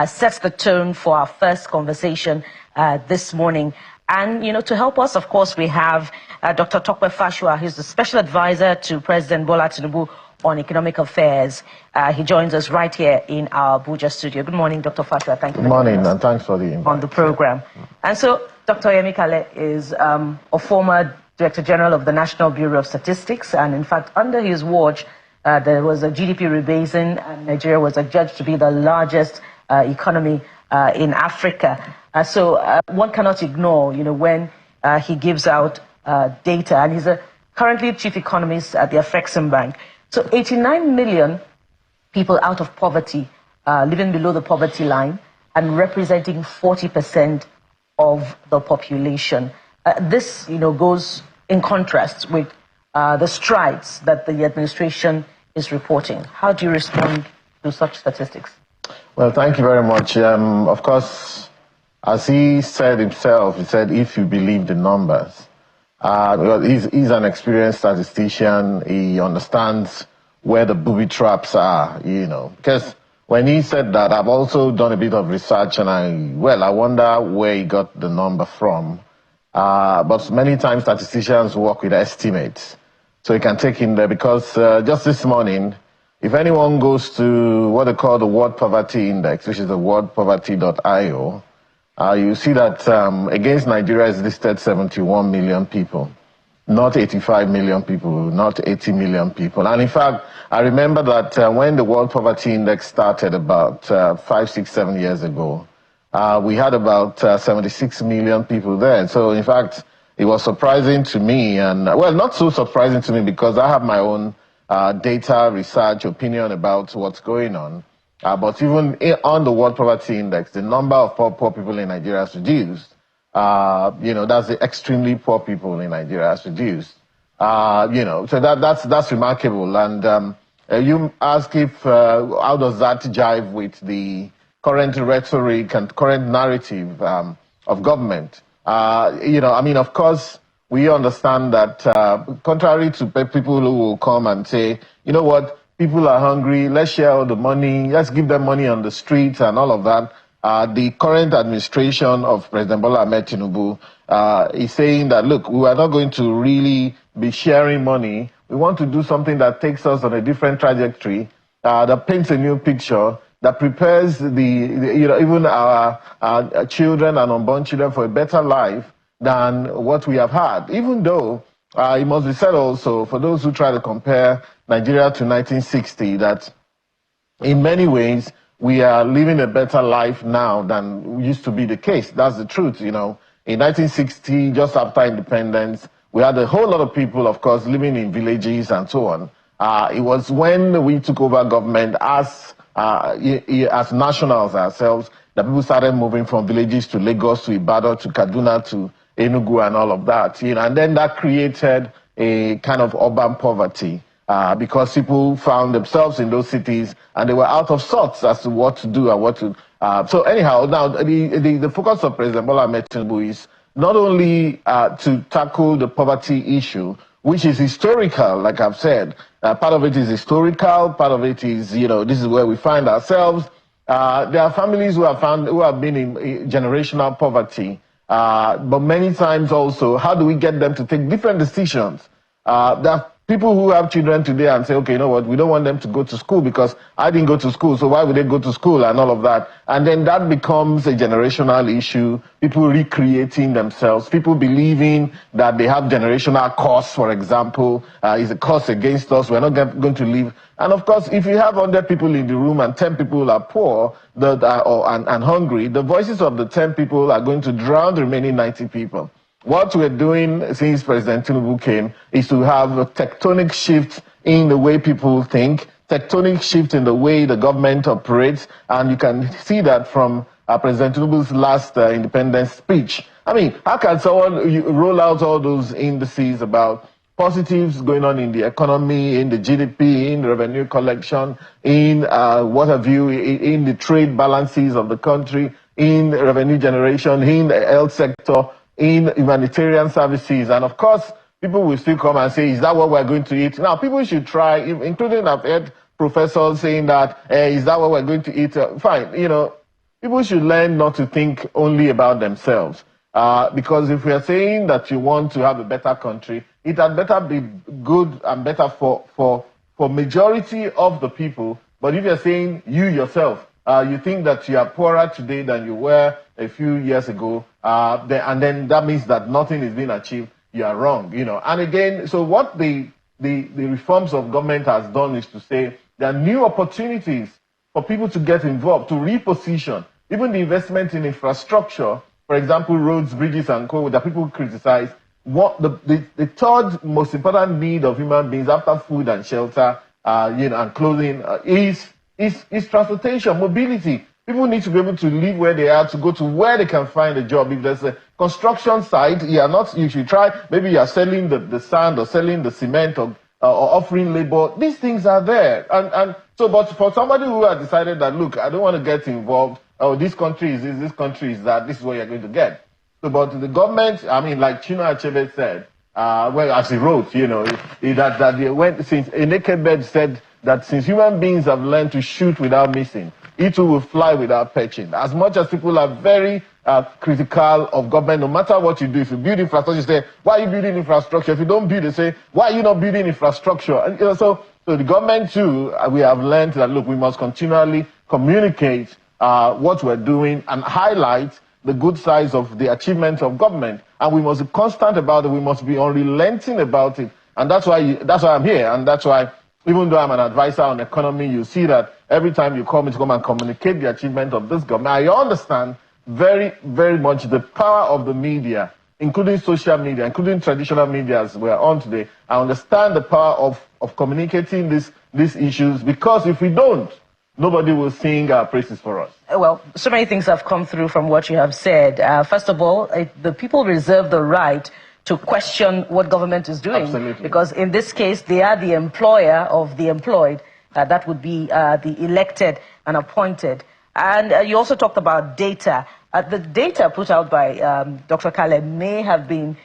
[SPEAKER 2] sets the tone for our first conversation this morning. And, you know, to help us, of course, we have Dr. Tokwe Fashua. He's the special advisor to President Bola Tinubu on economic affairs. He joins us right here in our Abuja studio. Good morning, Dr. Fashua. Thank you for
[SPEAKER 5] joining us and thanks for the invite
[SPEAKER 2] on the program. And so Dr. Yemi Kale is a former Director General of the National Bureau of Statistics, and in fact, under his watch, there was a GDP rebasing, and Nigeria was adjudged to be the largest economy in Africa. So one cannot ignore, you know, when he gives out data, and he's currently chief economist at the Afreximbank. So 89 million people out of poverty, living below the poverty line, and representing 40% of the population. This, you know, goes in contrast with the strides that the administration is reporting. How do you respond to such statistics?
[SPEAKER 5] Well, thank you very much. Of course, as he said himself, he said, if you believe the numbers, he's an experienced statistician. He understands where the booby traps are, you know, because when he said that, I've also done a bit of research, and I wonder where he got the number from. But many times statisticians work with estimates. So you can take in there, because just this morning, if anyone goes to what they call the World Poverty Index, which is the worldpoverty.io, you see that against Nigeria is listed 71 million people, not 85 million people, not 80 million people. And in fact, I remember that when the World Poverty Index started about 5, 6, 7 years ago, we had about 76 million people there. So, in fact, it was surprising to me, and, well, not so surprising to me, because I have my own data, research, opinion about what's going on. But even on the World Poverty Index, the number of poor people in Nigeria has reduced. You know, that's the extremely poor people in Nigeria has reduced. You know, so that's remarkable. And you ask if, how does that jive with the current rhetoric and current narrative of government? You know, I mean, of course, we understand that contrary to people who will come and say, you know what, people are hungry, let's share all the money, let's give them money on the streets and all of that. The current administration of President Bola Ahmed Tinubu is saying that, look, we are not going to really be sharing money. We want to do something that takes us on a different trajectory, that paints a new picture, that prepares even our children and unborn children for a better life than what we have had. Even though it must be said also, for those who try to compare Nigeria to 1960, that in many ways we are living a better life now than used to be the case. That's the truth, In 1960, just after independence, we had a whole lot of people, of course, living in villages and so on. It was when we took over government as nationals ourselves that people started moving from villages to Lagos, to Ibadan, to Kaduna, to Enugu and all of that. And then that created a kind of urban poverty because people found themselves in those cities and they were out of sorts as to what to do and what to... So anyhow, now the focus of President Bola Ahmed Tinubu is not only to tackle the poverty issue, which is historical, like I've said. Part of it is historical, part of it is, this is where we find ourselves. There are families who have been in generational poverty, but many times also, how do we get them to take different decisions? There are people who have children today and say, okay, you know what, we don't want them to go to school because I didn't go to school, so why would they go to school and all of that? And then that becomes a generational issue, people recreating themselves, people believing that they have generational curse, for example, is a curse against us, we're not going to live. And of course, if you have 100 people in the room and 10 people are poor and hungry, the voices of the 10 people are going to drown the remaining 90 people. What we're doing since President Tinubu came is to have a tectonic shift in the way people think, tectonic shift in the way the government operates, and you can see that from President Tinubu's last independence speech. I mean, how can someone roll out all those indices about positives going on in the economy, in the GDP, in the revenue collection, in what have you, in the trade balances of the country, in revenue generation, in the health sector, in humanitarian services, and of course, people will still come and say, is that what we're going to eat? Now, people should try, including I've heard professors saying that, is that what we're going to eat? Fine, people should learn not to think only about themselves. Because if we are saying that you want to have a better country, it had better be good and better for majority of the people. But if you're saying you yourself, you think that you are poorer today than you were a few years ago, and then that means that nothing is being achieved, you are wrong, And again, so what the reforms of government has done is to say there are new opportunities for people to get involved, to reposition, even the investment in infrastructure, for example, roads, bridges, and co, that people criticize. What the third most important need of human beings after food and shelter, and clothing, is transportation, mobility. People need to be able to live where they are, to go to where they can find a job. If there's a construction site, you should try, maybe you are selling the sand or selling the cement or offering labor. These things are there. So, but for somebody who has decided that, look, I don't want to get involved, this country is this country is that, this is what you're going to get. So, but the government, I mean, like Chinua Achebe said, as he wrote, since a naked bird said that since human beings have learned to shoot without missing, it too will fly without perching. As much as people are very critical of government, no matter what you do, if you build infrastructure, you say, why are you building infrastructure? If you don't build, they say, why are you not building infrastructure? And so the government too, we have learned that, look, we must continually communicate what we're doing and highlight the good sides of the achievements of government. And we must be constant about it. We must be unrelenting about it. And that's why I'm here. And that's why, even though I'm an advisor on economy, you see that every time you call me to come and communicate the achievement of this government, I understand very, very much the power of the media, including social media, including traditional media as we're on today. I understand the power of communicating these issues, because if we don't, nobody will sing our praises for us.
[SPEAKER 2] Well, so many things have come through from what you have said. First of all, the people reserve the right to question what government is doing.
[SPEAKER 5] Absolutely.
[SPEAKER 2] Because in this case, they are the employer of the employed. That would be the elected and appointed. And you also talked about data. The data put out by Dr. Caleb may have been,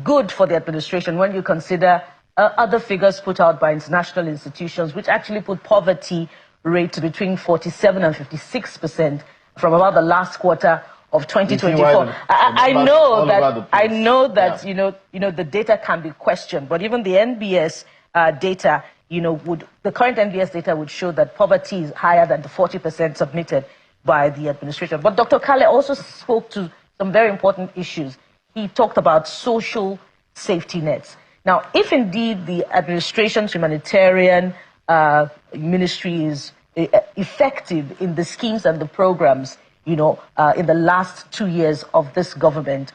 [SPEAKER 2] good for the administration when you consider other figures put out by international institutions, which actually put poverty rate between 47 and 56% from about the last quarter of 2024. I know that the data can be questioned, but even the NBS data, the current NBS data would show that poverty is higher than the 40% submitted by the administration. But Dr. Kale also spoke to some very important issues. He talked about social safety nets. Now, if indeed the administration's humanitarian ministry is effective in the schemes and the programs, in the last 2 years of this government,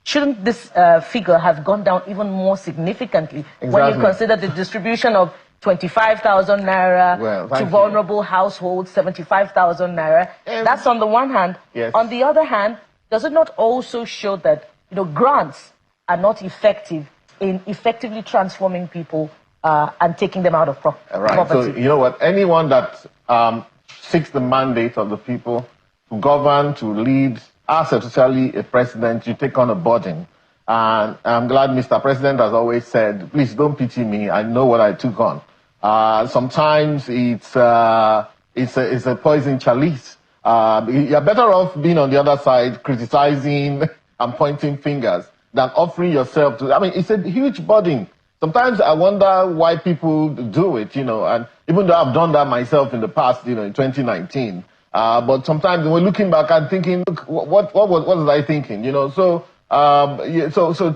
[SPEAKER 2] shouldn't this figure have gone down even more significantly when you consider the distribution of 25,000 naira to vulnerable households, 75,000 naira? That's on the one hand.
[SPEAKER 5] Yes.
[SPEAKER 2] On the other hand, does it not also show that grants are not effective in effectively transforming people and taking them out of poverty?
[SPEAKER 5] So you know what? Anyone that seeks the mandate of the people to govern, to lead, as especially a president, you take on a burden. And I'm glad Mr. President has always said, please don't pity me. I know what I took on. Sometimes it's a poison chalice. You're better off being on the other side, criticizing and pointing fingers, than offering yourself to. I mean, it's a huge burden. Sometimes I wonder why people do it, and even though I've done that myself in the past, in 2019. But sometimes when looking back, I'm thinking, look, what was I thinking, So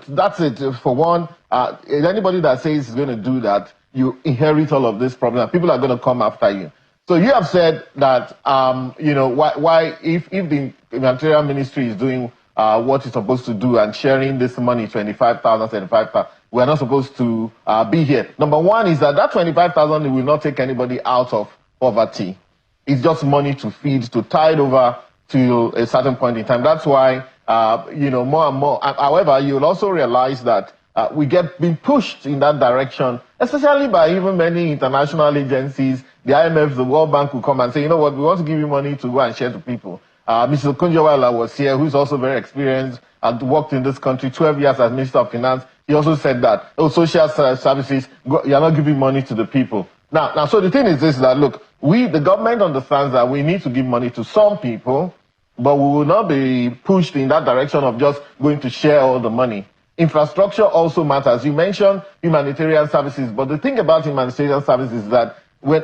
[SPEAKER 5] that's it. For one, anybody that says is going to do that, you inherit all of this problem. People are going to come after you. So you have said that, why if the humanitarian ministry is doing what it's supposed to do and sharing this money, 25,000, 35,000, we're not supposed to be here. Number one is that 25,000 will not take anybody out of poverty. It's just money to feed, to tide over to a certain point in time. That's why, more and more. However, you'll also realize that we get being pushed in that direction, especially by even many international agencies. The IMF, the World Bank will come and say, you know what, we want to give you money to go and share to people. Mr. Kunjawala was here, who's also very experienced and worked in this country 12 years as Minister of Finance. He also said that, social services, you're not giving money to the people. Now, so the thing is this, that look, the government understands that we need to give money to some people, but we will not be pushed in that direction of just going to share all the money. Infrastructure also matters. You mentioned humanitarian services, but the thing about humanitarian services is that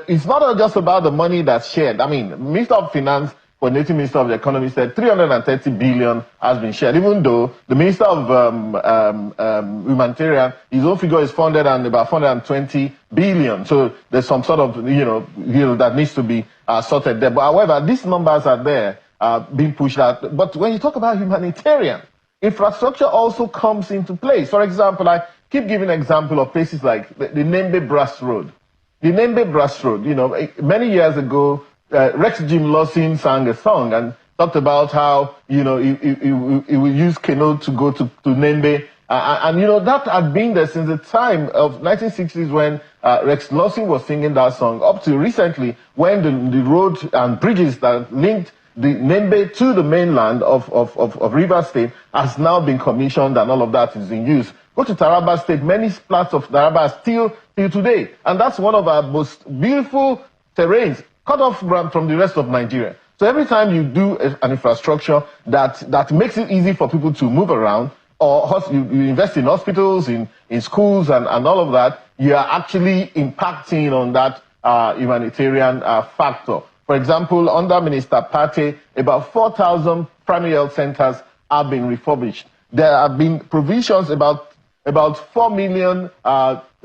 [SPEAKER 5] it's not just about the money that's shared. I mean, Minister of Finance, Coordinating Minister of the Economy, said 330 billion has been shared, even though the Minister of Humanitarian, his own figure is about 420 billion. So there's some sort of, that needs to be sorted there. But however, these numbers are there, being pushed out. But when you talk about humanitarian, infrastructure also comes into place. For example, I keep giving an example of places like the Nembe Brass Road. The Nembe Brass Road, many years ago, Rex Jim Lawson sang a song and talked about how, he will use canoe to go to Nembe. That had been there since the time of 1960s when Rex Lawson was singing that song, up to recently when the road and bridges that linked the Nembe to the mainland of Rivers State has now been commissioned and all of that is in use. Go to Taraba State, many parts of Taraba are still till today. And that's one of our most beautiful terrains, cut off from the rest of Nigeria. So every time you do an infrastructure that makes it easy for people to move around, or you invest in hospitals, in schools and all of that, you are actually impacting on that humanitarian factor. For example, under Minister Pate, about 4,000 primary health centers have been refurbished. There have been provisions, about 4 million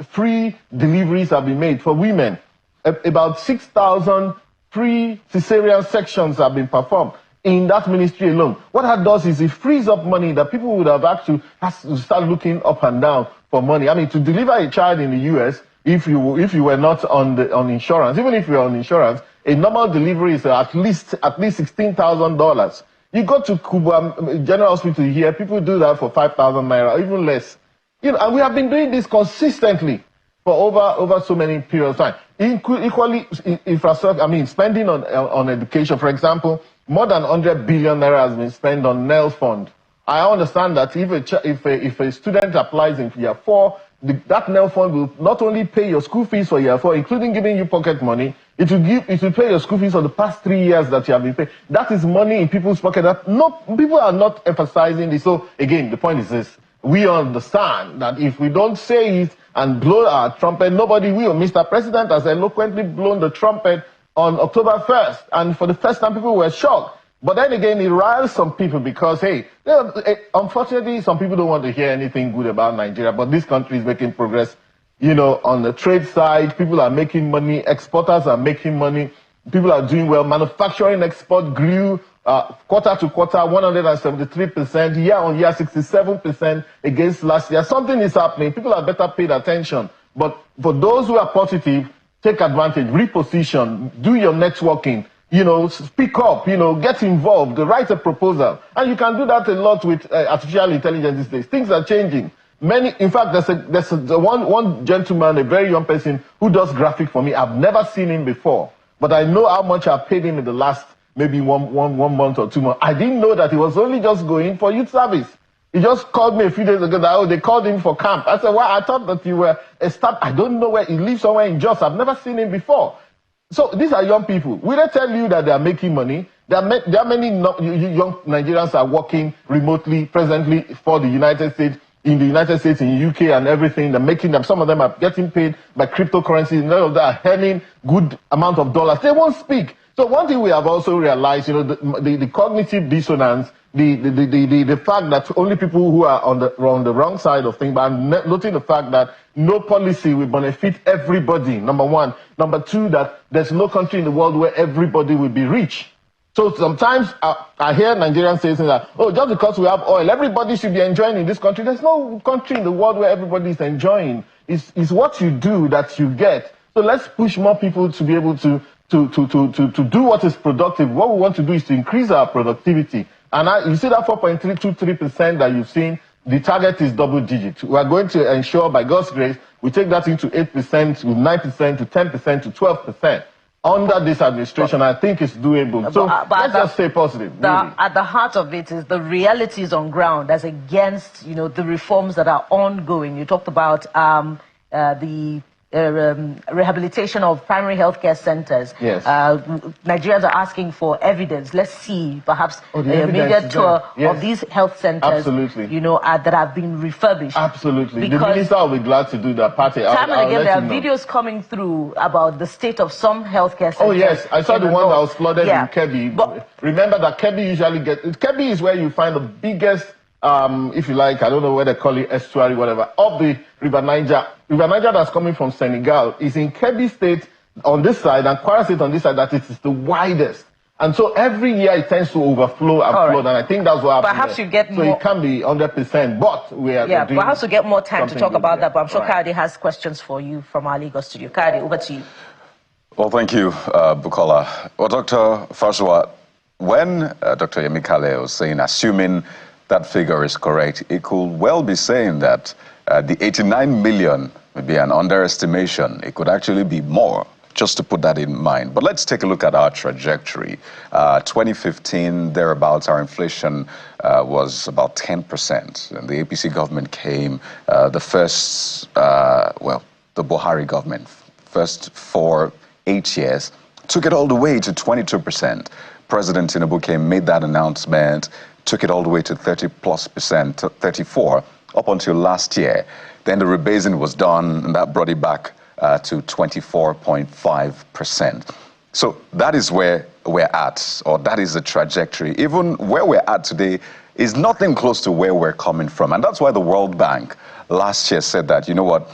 [SPEAKER 5] free deliveries have been made for women. About 6,000 free cesarean sections have been performed in that ministry alone. What that does is it frees up money that people would have actually has to start looking up and down for money. I mean, to deliver a child in the US, if you were not on insurance, even if you're on insurance, a normal delivery is at least $16,000. You go to Kuba General Hospital here, people do that for 5,000 naira, even less. And we have been doing this consistently for over so many periods of time. Equally, infrastructure, spending on education, for example, more than 100 billion naira has been spent on NEL Fund, I understand that if a student applies in year 4, that NEL fund will not only pay your school fees for year 4, including giving you pocket money, it will pay your school fees for the past 3 years that you have been paying. That is money in people's pocket. People are not emphasizing this. So again, the point is this. We understand that if we don't say it and blow our trumpet, nobody will. Mr. President has eloquently blown the trumpet on October 1st, and for the first time people were shocked. But then again, it riles some people because, hey, unfortunately, some people don't want to hear anything good about Nigeria, but this country is making progress. You know, on the trade side, people are making money, exporters are making money, people are doing well. Manufacturing export grew quarter to quarter, 173%, year on year, 67% against last year. Something is happening. People are better paid attention. But for those who are positive, take advantage, reposition, do your networking. You know, speak up, you know, get involved, write a proposal. And you can do that a lot with artificial intelligence these days. Things are changing. In fact, there's one gentleman, a very young person, who does graphic for me. I've never seen him before, but I know how much I've paid him in the last maybe one month or 2 months. I didn't know that he was only just going for youth service. He just called me a few days ago that, they called him for camp. I said, well, I thought that you were a staff. I don't know where he lives, somewhere in Jos. I've never seen him before. So these are young people. Will they tell you that they are making money? There are many young Nigerians are working remotely presently for the United States, in the United States, in UK and everything. They're making them. Some of them are getting paid by cryptocurrency. None of them are earning good amount of dollars. They won't speak. So one thing we have also realized, you know, the cognitive dissonance, the fact that only people who are on the wrong side of things, but I'm noting the fact that no policy will benefit everybody, number one. Number two, that there's no country in the world where everybody will be rich. So sometimes I hear Nigerians say things like, oh, just because we have oil, everybody should be enjoying in this country. There's no country in the world where everybody is enjoying. It's what you do that you get. So let's push more people to be able to do what is productive. What we want to do is to increase our productivity. And you see that 4.323% that you've seen, the target is double digit. We are going to ensure, by God's grace, we take that into 8%, to 9%, to 10%, to 12%. Under this administration, I think it's doable. So let's just stay positive. Really.
[SPEAKER 2] At the heart of it is the realities on ground as against, you know, the reforms that are ongoing. You talked about the rehabilitation of primary healthcare centers.
[SPEAKER 5] Yes.
[SPEAKER 2] Nigerians are asking for evidence. Let's see, perhaps a media tour of these health centers.
[SPEAKER 5] Absolutely.
[SPEAKER 2] You know, that have been refurbished.
[SPEAKER 5] Absolutely. The minister will be glad to do that.
[SPEAKER 2] Time and again, there are videos coming through about the state of some healthcare centers.
[SPEAKER 5] Oh yes, I saw the one that was flooded in Kebbi. But remember that Kebbi usually Kebbi is where you find the biggest, if you like, I don't know where they call it, estuary, whatever, of the River Niger. River Niger that's coming from Senegal is in Kebbi State on this side and Kwara State on this side, that it is the widest. And so every year it tends to overflow and flood, and I think that's what happens.
[SPEAKER 2] Perhaps you get more.
[SPEAKER 5] So it can be 100%, but we are doing
[SPEAKER 2] perhaps we get more time to talk about that, but I'm sure Kade has questions for you from our Lagos studio. Kade, over to you.
[SPEAKER 1] Well, thank you, Bukola. Well, Dr. Fashua, when Dr. Yemi Kale was saying, assuming that figure is correct, it could well be saying that the 89 million may be an underestimation. It could actually be more, just to put that in mind. But let's take a look at our trajectory. 2015, thereabouts, our inflation was about 10%. And the APC government came, the Buhari government, first for 8 years, took it all the way to 22%. President Tinubu came, made that announcement, took it all the way to 30+%, 34%, up until last year. Then the rebasing was done, and that brought it back to 24.5%. So that is where we're at, or that is the trajectory. Even where we're at today is nothing close to where we're coming from. And that's why the World Bank last year said that, you know what,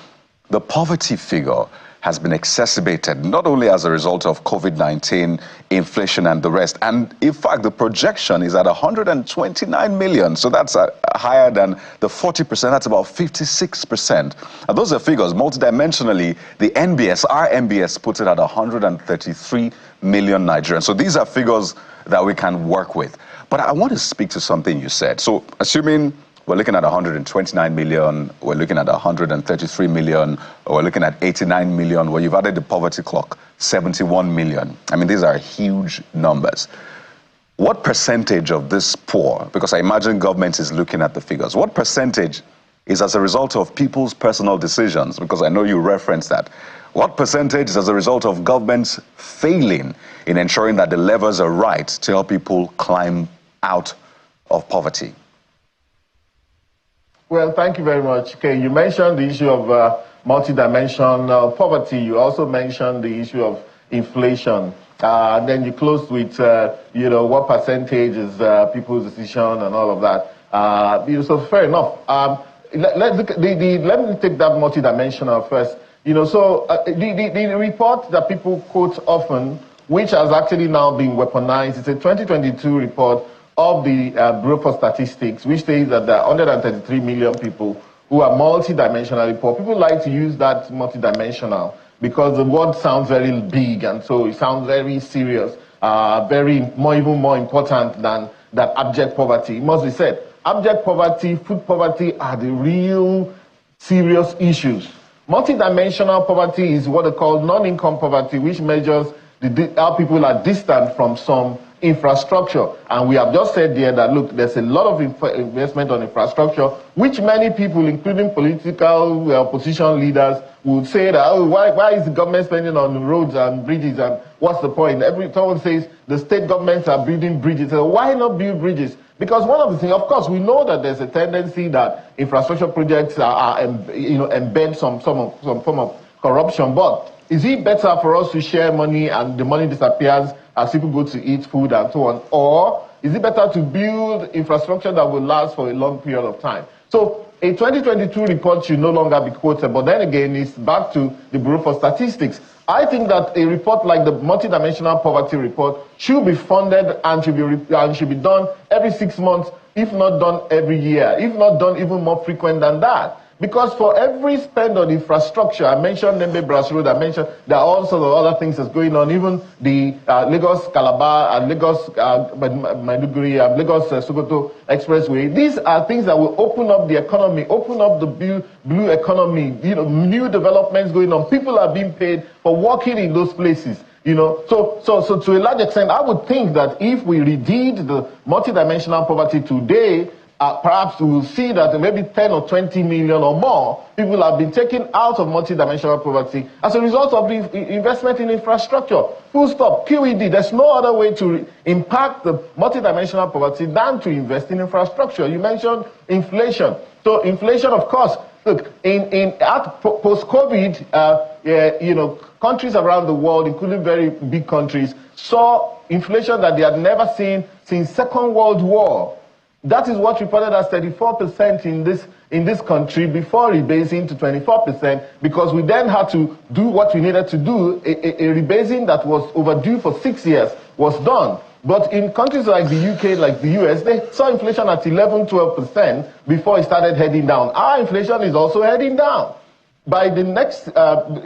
[SPEAKER 1] the poverty figure has been exacerbated, not only as a result of COVID-19, inflation and the rest. And in fact, the projection is at 129 million. So that's higher than the 40%. That's about 56%. And those are figures multidimensionally. The NBS, our NBS, puts it at 133 million Nigerians. So these are figures that we can work with. But I want to speak to something you said. So assuming we're looking at 129 million, we're looking at 133 million, or we're looking at 89 million, where you've added the poverty clock, 71 million. I mean, these are huge numbers. what percentage of this poor, because I imagine government is looking at the figures, what percentage is as a result of people's personal decisions? Because I know you referenced that. What percentage is as a result of governments failing in ensuring that the levers are right to help people climb out of poverty?
[SPEAKER 5] Well, thank you very much. Okay, you mentioned the issue of multidimensional poverty. You also mentioned the issue of inflation. And then you closed with, what percentage is people's decision and all of that. So fair enough. Let me take that multidimensional first. The report that people quote often, which has actually now been weaponized, it's a 2022 report of the Bureau for Statistics, which says that there are 133 million people who are multidimensionally poor. People like to use that multidimensional because the word sounds very big, and so it sounds very serious, even more important than that abject poverty. It must be said, abject poverty, food poverty are the real serious issues. Multidimensional poverty is what they call non-income poverty, which measures how people are distant from some infrastructure. And we have just said there that, look, there's a lot of investment on infrastructure, which many people, including political opposition leaders, would say that, oh, why is the government spending on roads and bridges, and what's the point? Someone says the state governments are building bridges. So why not build bridges? Because one of the things, of course, we know that there's a tendency that infrastructure projects embed some form of corruption. But is it better for us to share money and the money disappears as people go to eat food and so on? Or is it better to build infrastructure that will last for a long period of time? So a 2022 report should no longer be quoted, but then again, it's back to the Bureau for Statistics. I think that a report like the multidimensional poverty report should be funded and should be done every 6 months, if not done every year, if not done even more frequent than that. Because for every spend on infrastructure, I mentioned Nembe Brass Road, I mentioned there are all sorts of other things that's going on, even the Lagos Calabar and Lagos Maiduguri and Lagos Sokoto Expressway. These are things that will open up the economy, open up the blue economy, new developments going on. People are being paid for working in those places. So to a large extent, I would think that if we redid the multidimensional poverty today, perhaps we will see that maybe 10 or 20 million or more people have been taken out of multidimensional poverty as a result of the investment in infrastructure. Full stop. QED. There's no other way to impact the multidimensional poverty than to invest in infrastructure. You mentioned inflation. So inflation, of course, look, post-COVID, countries around the world, including very big countries, saw inflation that they had never seen since Second World War. That is what reported as 34% in this country before rebasing to 24%, because we then had to do what we needed to do. A rebasing that was overdue for 6 years was done. But in countries like the UK, like the US, they saw inflation at 11-12% before it started heading down. Our inflation is also heading down. By the next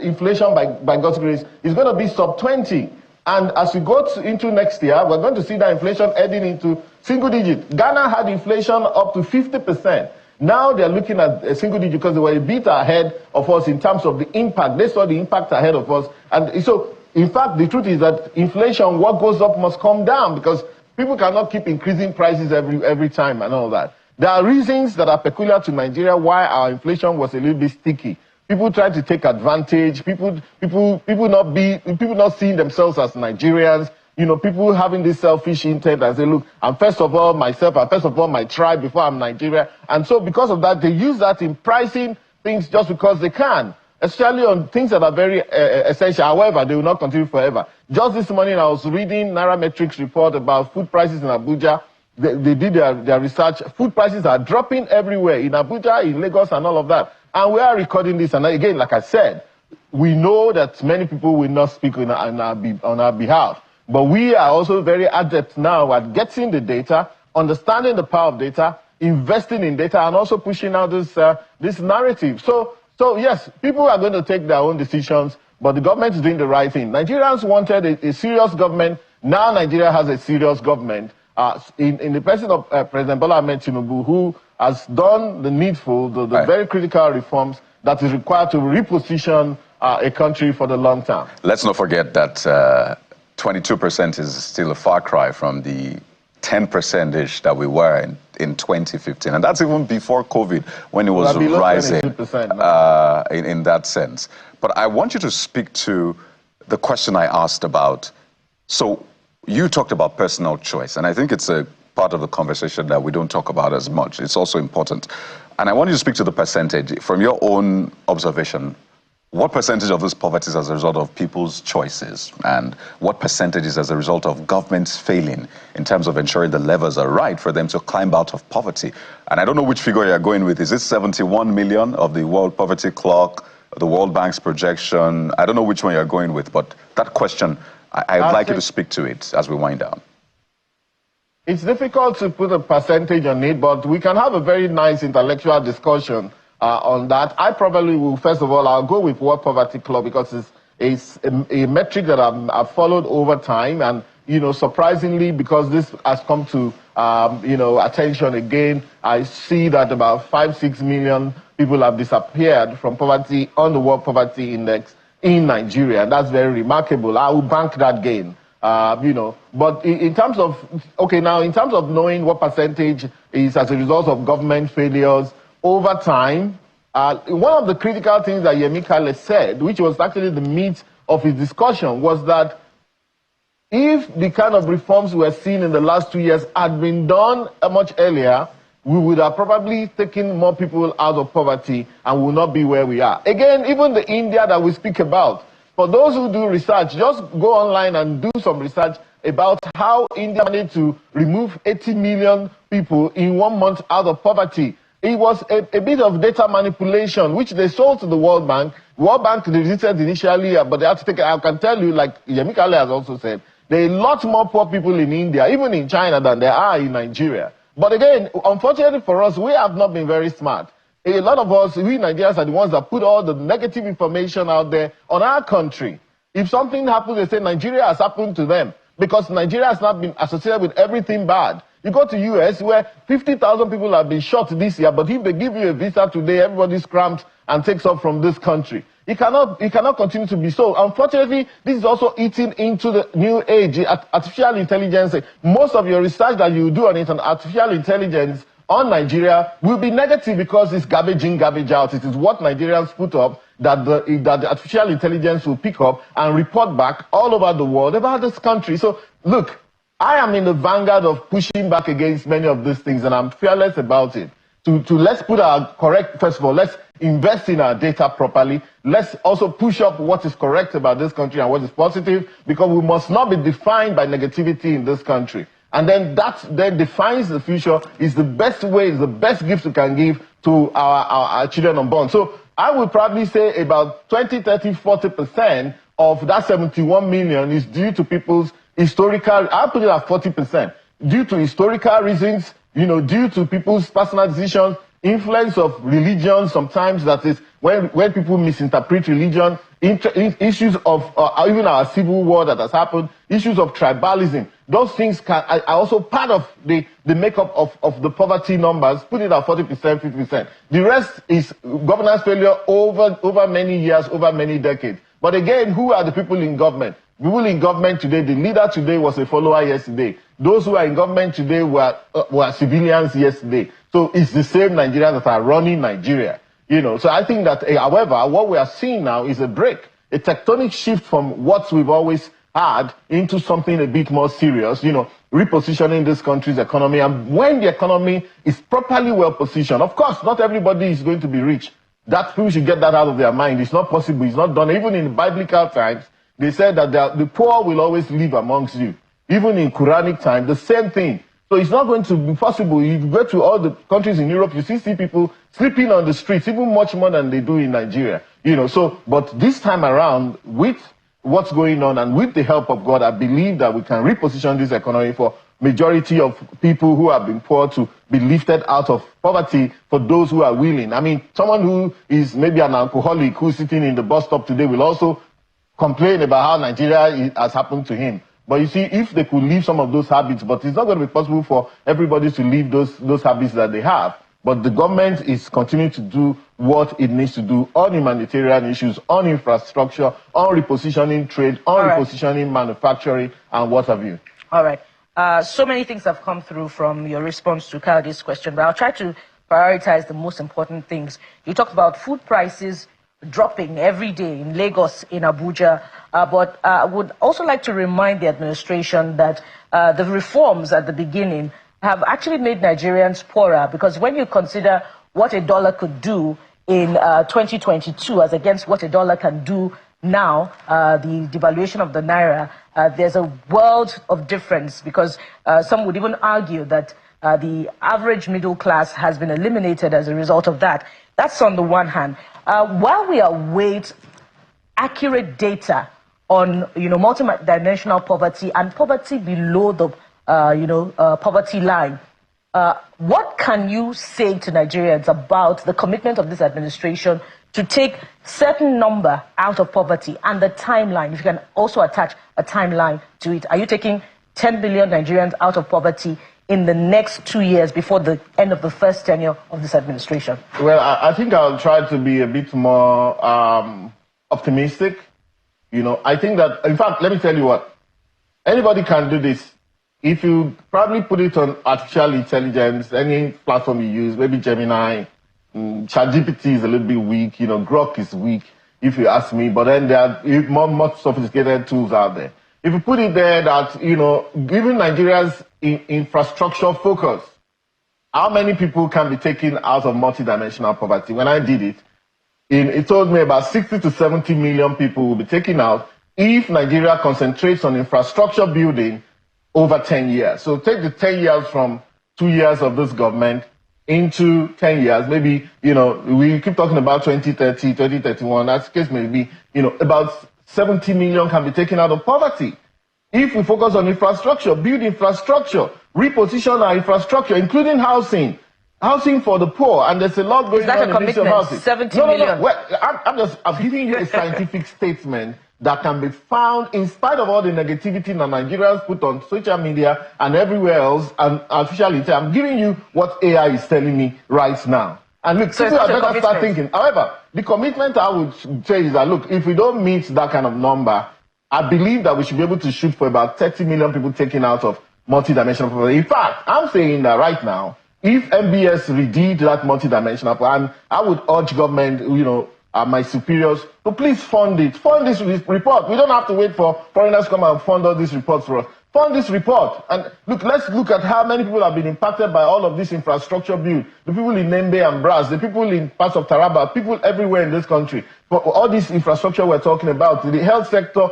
[SPEAKER 5] inflation, by God's grace, is going to be sub 20. And as we go into next year, we're going to see that inflation heading into single digit. Ghana had inflation up to 50%. Now they're looking at a single digit because they were a bit ahead of us in terms of the impact. They saw the impact ahead of us. And so, in fact, the truth is that inflation, what goes up must come down, because people cannot keep increasing prices every time and all that. There are reasons that are peculiar to Nigeria why our inflation was a little bit sticky. People try to take advantage. People not seeing themselves as Nigerians. People having this selfish intent and say, look, I'm first of all myself, I'm first of all my tribe before I'm Nigeria. And so because of that, they use that in pricing things just because they can, especially on things that are very essential. However, they will not continue forever. Just this morning, I was reading Nairametrics report about food prices in Abuja. They did their research. Food prices are dropping everywhere, in Abuja, in Lagos, and all of that. And we are recording this, and again, like I said, we know that many people will not speak on our behalf. But we are also very adept now at getting the data, understanding the power of data, investing in data, and also pushing out this narrative. So yes, people are going to take their own decisions, but the government is doing the right thing. Nigerians wanted a serious government. Now Nigeria has a serious government. In the person of President Bola Ahmed Tinubu, who has done the needful, the very critical reforms that is required to reposition a country for the long term.
[SPEAKER 1] Let's not forget that 22% is still a far cry from the 10%-ish that we were in 2015. And that's even before COVID, when it was rising in that sense. But I want you to speak to the question I asked about. So you talked about personal choice, and I think it's a part of the conversation that we don't talk about as much. It's also important. And I want you to speak to the percentage. From your own observation, what percentage of this poverty is as a result of people's choices? And what percentage is as a result of governments failing in terms of ensuring the levers are right for them to climb out of poverty? And I don't know which figure you're going with. Is it 71 million of the World Poverty Clock, the World Bank's projection? I don't know which one you're going with, but that question, I would like you to speak to it as we wind down.
[SPEAKER 5] It's difficult to put a percentage on it, but we can have a very nice intellectual discussion on that. I probably will, first of all, I'll go with World Poverty Club because it's a metric that I've followed over time. And, you know, surprisingly, because this has come to, you know, attention again, I see that about 5-6 million people have disappeared from poverty on the World Poverty Index in Nigeria. And that's very remarkable. I will bank that gain. You know, but in terms of, okay, now in terms of knowing what percentage is as a result of government failures over time, one of the critical things that Yemi Kale said, which was actually the meat of his discussion, was that if the kind of reforms we were seeing in the last 2 years had been done much earlier, we would have probably taken more people out of poverty and will not be where we are. Again, even the India that we speak about, for those who do research, just go online and do some research about how India managed to remove 80 million people in 1 month out of poverty. It was a bit of data manipulation, which they sold to the World Bank. World Bank resisted initially, but they had to take it. I can tell you, like Yemi Kale has also said, there are a lot more poor people in India, even in China, than there are in Nigeria. But again, unfortunately for us, we have not been very smart. A lot of us, we Nigerians, are the ones that put all the negative information out there on our country. If something happens, they say Nigeria has happened to them, because Nigeria has not been associated with everything bad. You go to US where 50,000 people have been shot this year, but if they give you a visa today, everybody scrams and takes off from this country. It cannot continue to be so. Unfortunately, this is also eating into the new age, artificial intelligence. Most of your research that you do on it on artificial intelligence on Nigeria will be negative because it's garbage in, garbage out. It is what Nigerians put up that the artificial intelligence will pick up and report back all over the world about this country. So, look, I am in the vanguard of pushing back against many of these things, and I'm fearless about it. Let's put our correct, first of all, let's invest in our data properly. Let's also push up what is correct about this country and what is positive, because we must not be defined by negativity in this country. And then that then defines the future, is the best way, is the best gift we can give to our children unborn. So I would probably say about 20, 30, 40% of that 71 million is due to people's historical, I'll put it at 40%, due to historical reasons, you know, due to people's personal decisions, influence of religion sometimes, that is when people misinterpret religion, issues of even our civil war that has happened, issues of tribalism. Those things are also part of the makeup of the poverty numbers. Put it at 40%, 50%. The rest is governance failure over many years, over many decades. But again, who are the people in government? People in government today, the leader today was a follower yesterday. Those who are in government today were civilians yesterday. So it's the same Nigerians that are running Nigeria. You know, so I think that, however, what we are seeing now is a break, a tectonic shift from what we've always had into something a bit more serious, you know, repositioning this country's economy. And when the economy is properly well positioned, of course, not everybody is going to be rich. That people should get that out of their mind. It's not possible. It's not done. Even in biblical times, they said that the poor will always live amongst you. Even in Quranic time, the same thing. So it's not going to be possible. You go to all the countries in Europe, you see people sleeping on the streets, even much more than they do in Nigeria. You know, so, but this time around, with what's going on and with the help of God, I believe that we can reposition this economy for majority of people who have been poor to be lifted out of poverty, for those who are willing. I mean, someone who is maybe an alcoholic who's sitting in the bus stop today will also complain about how Nigeria has happened to him. But you see, if they could leave some of those habits, but it's not going to be possible for everybody to leave those habits that they have. But the government is continuing to do what it needs to do on humanitarian issues, on infrastructure, on repositioning trade, on repositioning manufacturing, and what have you.
[SPEAKER 2] All right. So many things have come through from your response to Kayode's question, but I'll try to prioritize the most important things. You talked about food prices dropping every day in Lagos, in Abuja, but I would also like to remind the administration that the reforms at the beginning have actually made Nigerians poorer, because when you consider what a dollar could do in 2022 as against what a dollar can do now, the devaluation of the naira, there's a world of difference, because some would even argue that the average middle class has been eliminated as a result of that. That's on the one hand. While we await accurate data on, multidimensional poverty and poverty below the, poverty line, what can you say to Nigerians about the commitment of this administration to take certain number out of poverty and the timeline? If you can also attach a timeline to it. Are you taking 10 billion Nigerians out of poverty in the next 2 years before the end of the first tenure of this administration?
[SPEAKER 5] Well, I think I'll try to be a bit more optimistic. I think that, in fact, let me tell you what, anybody can do this. If you probably put it on artificial intelligence, any platform you use, maybe Gemini, ChatGPT is a little bit weak, Grok is weak, if you ask me, but then there are more sophisticated tools out there. If you put it there that, giving Nigerians infrastructure focus, how many people can be taken out of multidimensional poverty? When I did it, it told me about 60 to 70 million people will be taken out if Nigeria concentrates on infrastructure building over 10 years. So take the 10 years from 2 years of this government into 10 years. Maybe, we keep talking about 2030, 2031. That's the case maybe, about 70 million can be taken out of poverty. If we focus on infrastructure, build infrastructure, reposition our infrastructure, including housing for the poor, and there's a lot going on in this housing.
[SPEAKER 2] 70 million.
[SPEAKER 5] No. Well, I'm giving you a scientific statement that can be found in spite of all the negativity that Nigerians put on social media and everywhere else, and artificial intelligence. I'm giving you what AI is telling me right now. And look,
[SPEAKER 2] so
[SPEAKER 5] people are better start thinking. However, the commitment I would say is that, look, if we don't meet that kind of number, I believe that we should be able to shoot for about 30 million people taken out of multidimensional poverty. In fact, I'm saying that right now, if MBS redid that multidimensional plan, I would urge government, my superiors, to please fund it. Fund this report. We don't have to wait for foreigners to come and fund all these reports for us. Fund this report. And look, let's look at how many people have been impacted by all of this infrastructure build. The people in Nembe and Brass, the people in parts of Taraba, people everywhere in this country. For all this infrastructure we're talking about, the health sector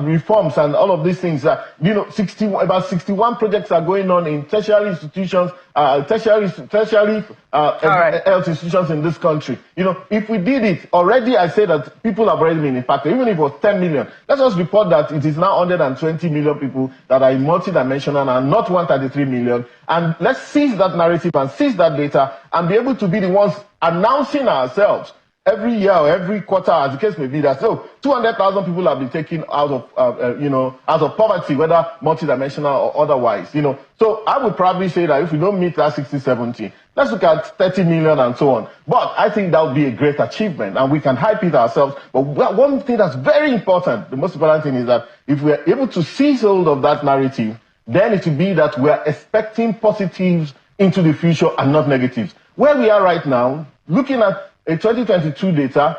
[SPEAKER 5] reforms and all of these things, about 61 projects are going on in tertiary institutions, tertiary health institutions in this country. If we did it, already I say that people have already been impacted, even if it was 10 million. Let's just report that it is now 120 million people that are multidimensional and not 133 million. And let's seize that narrative and seize that data and be able to be the ones announcing ourselves every year or every quarter, as the case may be, that 200,000 people have been taken out of out of poverty, whether multidimensional or otherwise. So I would probably say that if we don't meet that 60, 70, let's look at 30 million and so on. But I think that would be a great achievement, and we can hype it ourselves. But one thing that's very important, the most important thing, is that if we're able to seize hold of that narrative, then it will be that we're expecting positives into the future and not negatives. Where we are right now, looking at a 2022 data,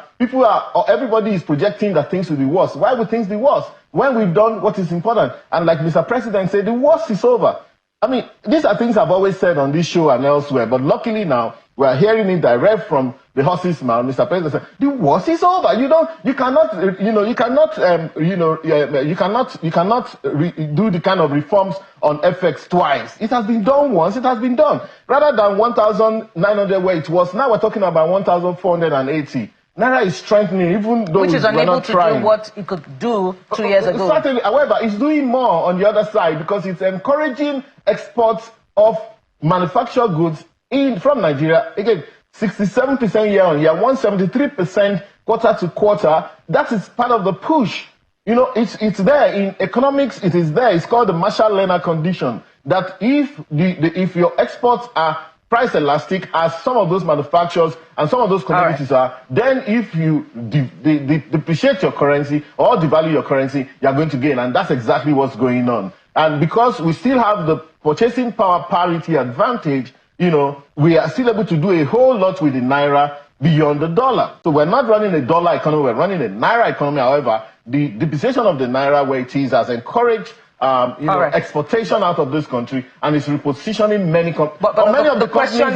[SPEAKER 5] everybody is projecting that things will be worse. Why would things be worse when we've done what is important? And like Mr. President said, the worst is over. I mean, these are things I've always said on this show and elsewhere, but luckily now we're hearing it direct from the horse's mouth. Mr. President said, the worst is over. You cannot do the kind of reforms on FX twice. It has been done once, it has been done. Rather than 1,900 where it was, now we're talking about 1,480. Naira is strengthening, even though
[SPEAKER 2] which is unable to do what it could do 2 years ago.
[SPEAKER 5] Certainly, however, it's doing more on the other side because it's encouraging exports of manufactured goods from Nigeria. Again, 67% year on year, 173% quarter to quarter. That is part of the push. It's there in economics. It is there. It's called the Marshall-Lerner condition. That if your exports are price elastic, as some of those manufacturers and some of those commodities are, then if you depreciate your currency or devalue your currency, you're going to gain. And that's exactly what's going on. And because we still have the purchasing power parity advantage, you know, we are still able to do a whole lot with the naira beyond the dollar. So we're not running a dollar economy, we're running a naira economy. However, the depreciation of the naira where it is has encouraged exportation out of this country, and it's repositioning many companies.
[SPEAKER 2] The question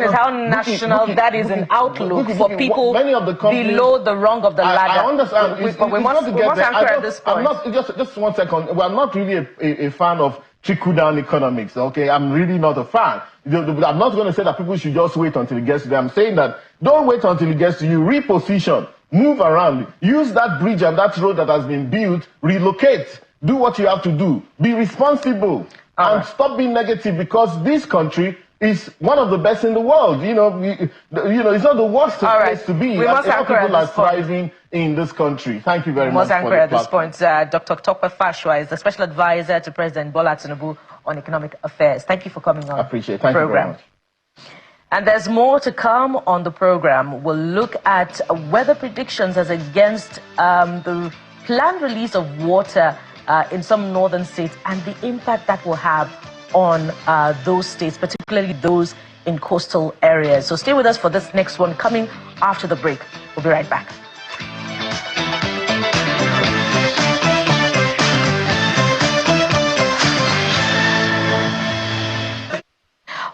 [SPEAKER 2] is how national that is an outlook for people below the rung of the ladder.
[SPEAKER 5] I understand.
[SPEAKER 2] We must anchor at this point.
[SPEAKER 5] Just 1 second. Well, I'm not really a fan of trickle-down economics, okay? I'm really not a fan. I'm not going to say that people should just wait until it gets to them. I'm saying that don't wait until it gets to you. Reposition. Move around. Use that bridge and that road that has been built. Relocate. Do what you have to do. Be responsible. And stop being negative, because this country is one of the best in the world. You know, it's not the worst place to be.
[SPEAKER 2] We must anchor
[SPEAKER 5] people are thriving in this country. Thank you very much.
[SPEAKER 2] We must anchor at this point. Dr. Tokwe Fashwa is the Special Advisor to President Bola Tinubu on Economic Affairs. Thank you for coming on.
[SPEAKER 5] I appreciate it. Thank you very much.
[SPEAKER 2] And there's more to come on the program. We'll look at weather predictions as against the planned release of water in some northern states and the impact that will have on those states, particularly those in coastal areas. So stay with us for this next one coming after the break. We'll be right back.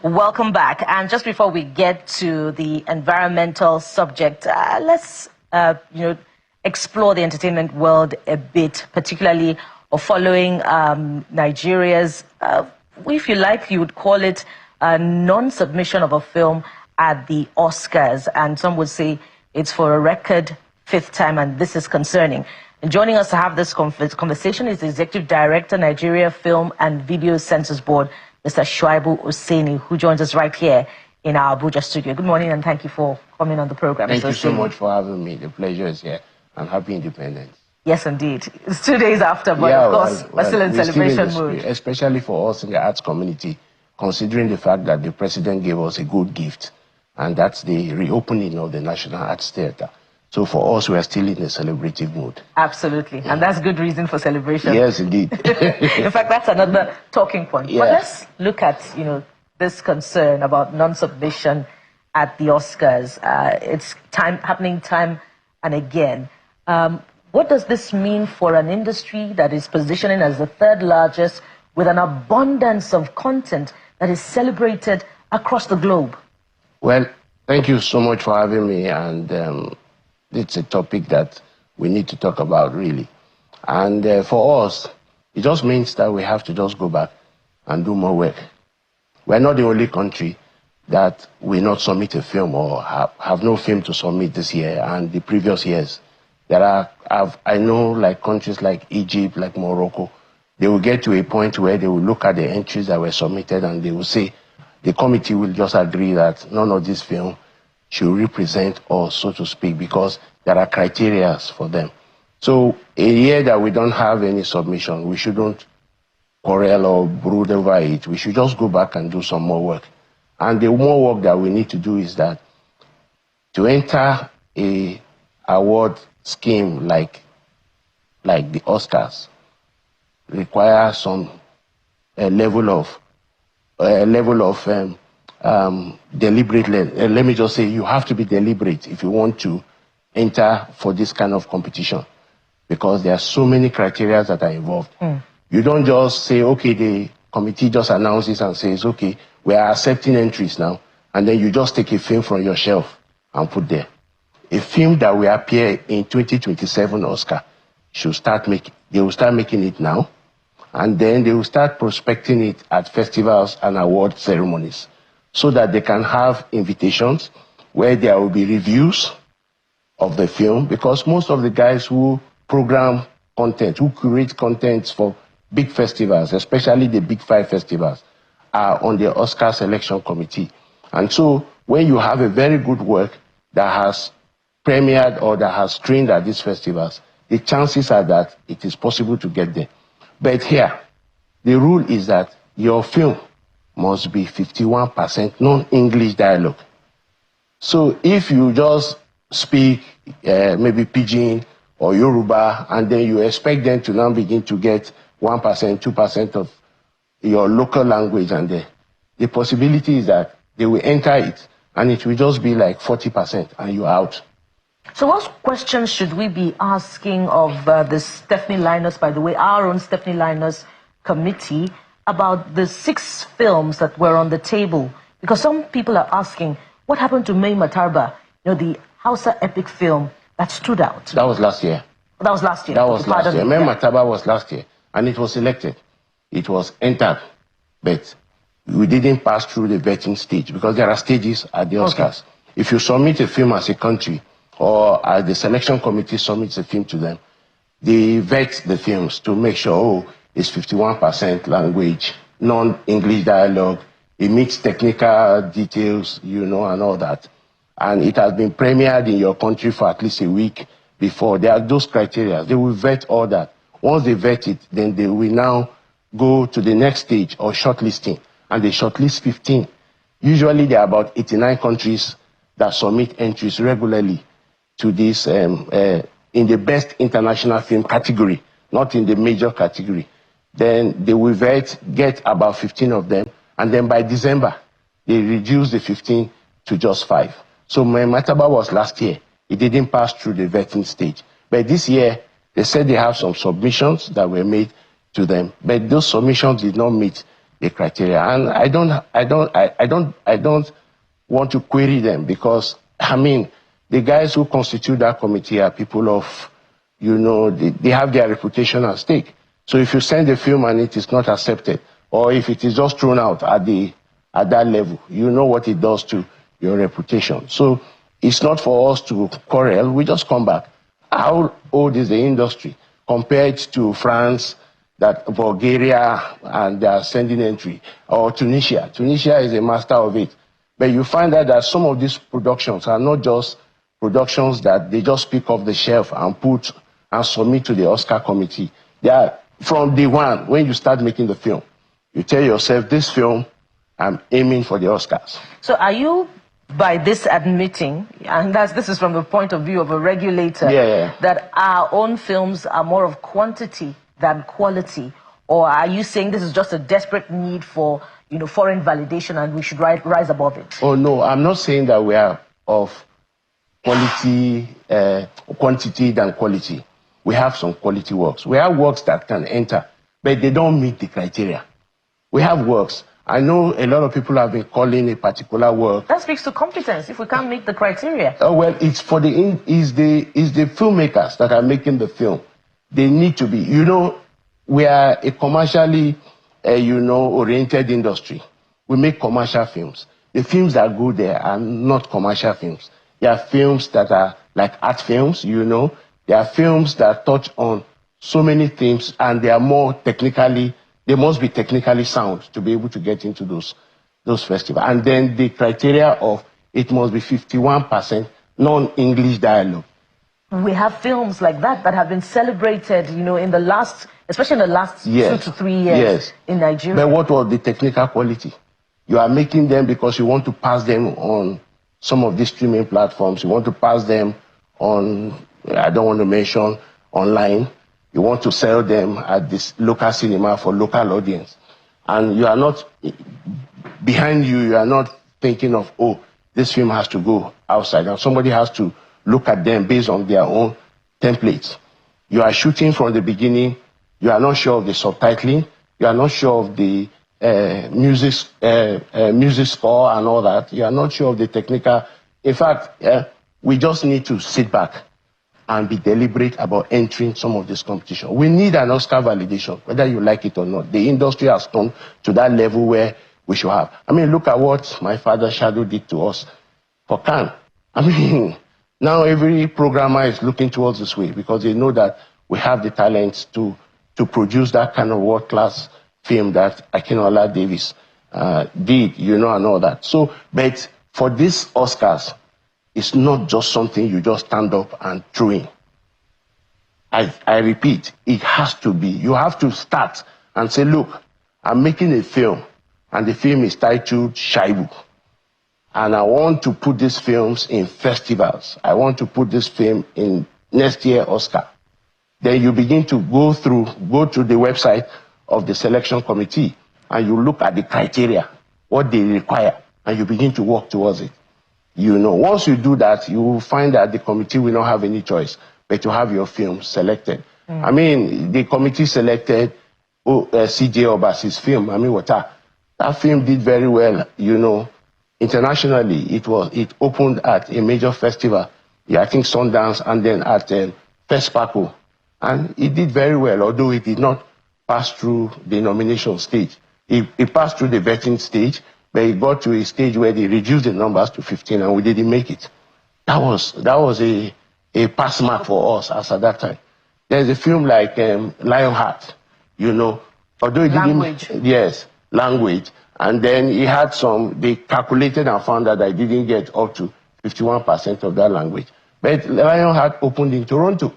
[SPEAKER 2] Welcome back. And just before we get to the environmental subject, let's explore the entertainment world a bit, particularly following Nigeria's, if you like, you would call it a non-submission of a film at the Oscars. And some would say it's for a record 5th time, and this is concerning. And joining us to have this conversation is the Executive Director, Nigeria Film and Video Censors Board, Mr. Shuaibu Oseni, who joins us right here in our Abuja studio. Good morning, and thank you for coming on the program.
[SPEAKER 6] Thank you so much for having me. The pleasure is here. And happy independence.
[SPEAKER 2] Yes, indeed. It's 2 days after, but of course, we're still in celebration mood.
[SPEAKER 6] Especially for us in the arts community, considering the fact that the president gave us a good gift, and that's the reopening of the National Arts Theatre. So for us, we are still in a celebrative mood.
[SPEAKER 2] Absolutely. Yeah. And that's good reason for celebration.
[SPEAKER 6] Yes, indeed.
[SPEAKER 2] In fact, that's another talking point. Yeah. But let's look at, this concern about non-submission at the Oscars. It's happening time and again. What does this mean for an industry that is positioning as the 3rd largest with an abundance of content that is celebrated across the globe?
[SPEAKER 6] Well, thank you so much for having me. And it's a topic that we need to talk about, really. And for us, it just means that we have to just go back and do more work. We're not the only country that will not submit a film or have no film to submit this year and the previous years. I know, like countries like Egypt, like Morocco, they will get to a point where they will look at the entries that were submitted and they will say, the committee will just agree that none of this film should represent us, so to speak, because there are criteria for them. So a year that we don't have any submission, we shouldn't quarrel or brood over it. We should just go back and do some more work. And the more work that we need to do is that to enter a award scheme like the Oscars requires some level of deliberate. Let me just say, you have to be deliberate if you want to enter for this kind of competition, because there are so many criteria that are involved. You don't just say, okay, the committee just announces and says, okay, we are accepting entries now, and then you just take a film from your shelf and put there. A film that will appear in 2027 Oscar they will start making it now, and then they will start prospecting it at festivals and award ceremonies so that they can have invitations where there will be reviews of the film, because most of the guys who program content, who curate content for big festivals, especially the big 5 festivals, are on the Oscar selection committee. And so when you have a very good work that has premiered or that has screened at these festivals, the chances are that it is possible to get there. But here, the rule is that your film must be 51% non-English dialogue. So if you just speak maybe Pidgin or Yoruba, and then you expect them to now begin to get 1%, 2% of your local language, and the possibility is that they will enter it and it will just be like 40% and you're out.
[SPEAKER 2] So what questions should we be asking of the Stephanie Linus, by the way, our own Stephanie Linus committee, about the 6 films that were on the table? Because some people are asking, what happened to Mai Matarba, the Hausa epic film that stood out?
[SPEAKER 6] That was last year.
[SPEAKER 2] That was last year.
[SPEAKER 6] That was last year. Mai Matarba was last year, and it was selected. It was entered, but we didn't pass through the vetting stage because there are stages at the Oscars. Okay. If you submit a film as a country, or as the selection committee submits a film to them, they vet the films to make sure, it's 51% language, non-English dialogue, it meets technical details, and all that. And it has been premiered in your country for at least a week before. There are those criteria. They will vet all that. Once they vet it, then they will now go to the next stage of shortlisting. And they shortlist 15. Usually there are about 89 countries that submit entries regularly to this in the best international film category, not in the major category. Then they will get about 15 of them, and then by December, they reduce the 15 to just 5. So Mai Matarba was last year. It didn't pass through the vetting stage. But this year, they said they have some submissions that were made to them, but those submissions did not meet the criteria. And I don't want to query them because, the guys who constitute that committee are people of, they have their reputation at stake. So if you send a film and it is not accepted, or if it is just thrown out at that level, you know what it does to your reputation. So it's not for us to quarrel, we just come back. How old is the industry compared to France, Bulgaria, and they are sending entry, or Tunisia? Tunisia is a master of it. But you find out that some of these productions are not just productions that they just pick off the shelf and put and submit to the Oscar committee. They are from day one, when you start making the film, you tell yourself, this film, I'm aiming for the Oscars.
[SPEAKER 2] So are you, by this admitting, and this is from the point of view of a regulator, that our own films are more of quantity than quality? Or are you saying this is just a desperate need for, foreign validation and we should rise above it?
[SPEAKER 6] Oh, no, I'm not saying that we are of quantity than quality. We have some quality works. We have works that can enter, but they don't meet the criteria. We have works. I know a lot of people have been calling a particular work.
[SPEAKER 2] That speaks to competence if we can't meet the criteria.
[SPEAKER 6] Oh, well, it's for the filmmakers that are making the film. They need to be, we are a commercially, oriented industry. We make commercial films. The films that go there are not commercial films. They are films that are like art films, They are films that touch on so many themes, and they are more technically, they must be technically sound to be able to get into those festivals. And then the criteria of it must be 51% non-English dialogue.
[SPEAKER 2] We have films like that have been celebrated, in the last, especially in the last 2 to 3 years in Nigeria.
[SPEAKER 6] But what was the technical quality? You are making them because you want to pass them on some of these streaming platforms. You want to pass them on, I don't want to mention, online. You want to sell them at this local cinema for local audience. And you are not, behind you are not thinking of, this film has to go outside. And somebody has to look at them based on their own templates. You are shooting from the beginning. You are not sure of the subtitling. You are not sure of the music score and all that. You are not sure of the technical. In fact, we just need to sit back and be deliberate about entering some of this competition. We need an Oscar validation, whether you like it or not. The industry has come to that level where we should have. Look at what my father Shadow did to us for Cannes. Now every programmer is looking towards this way because they know that we have the talents to produce that kind of world-class film that Akinola Davis did, and all that. So, but for these Oscars, it's not just something you just stand up and throw in. I repeat, it has to be. You have to start and say, look, I'm making a film, and the film is titled Shaibu. And I want to put these films in festivals. I want to put this film in next year Oscar. Then you begin to go to the website of the selection committee, and you look at the criteria, what they require, and you begin to work towards it. Once you do that, you will find that the committee will not have any choice but to have your film selected. I mean, the committee selected CJ Obasi's film, Wata. That film did very well, internationally. It opened at a major festival, I think Sundance, and then at FESPACO. And it did very well, although it did not pass through the nomination stage. It passed through the vetting stage, but it got to a stage where they reduced the numbers to 15, and we didn't make it. That was a pass mark for us as at that time. There's a film like Lionheart, although it didn't. Yes, language. And then he had they calculated and found that I didn't get up to 51% of that language. But Lionheart opened in Toronto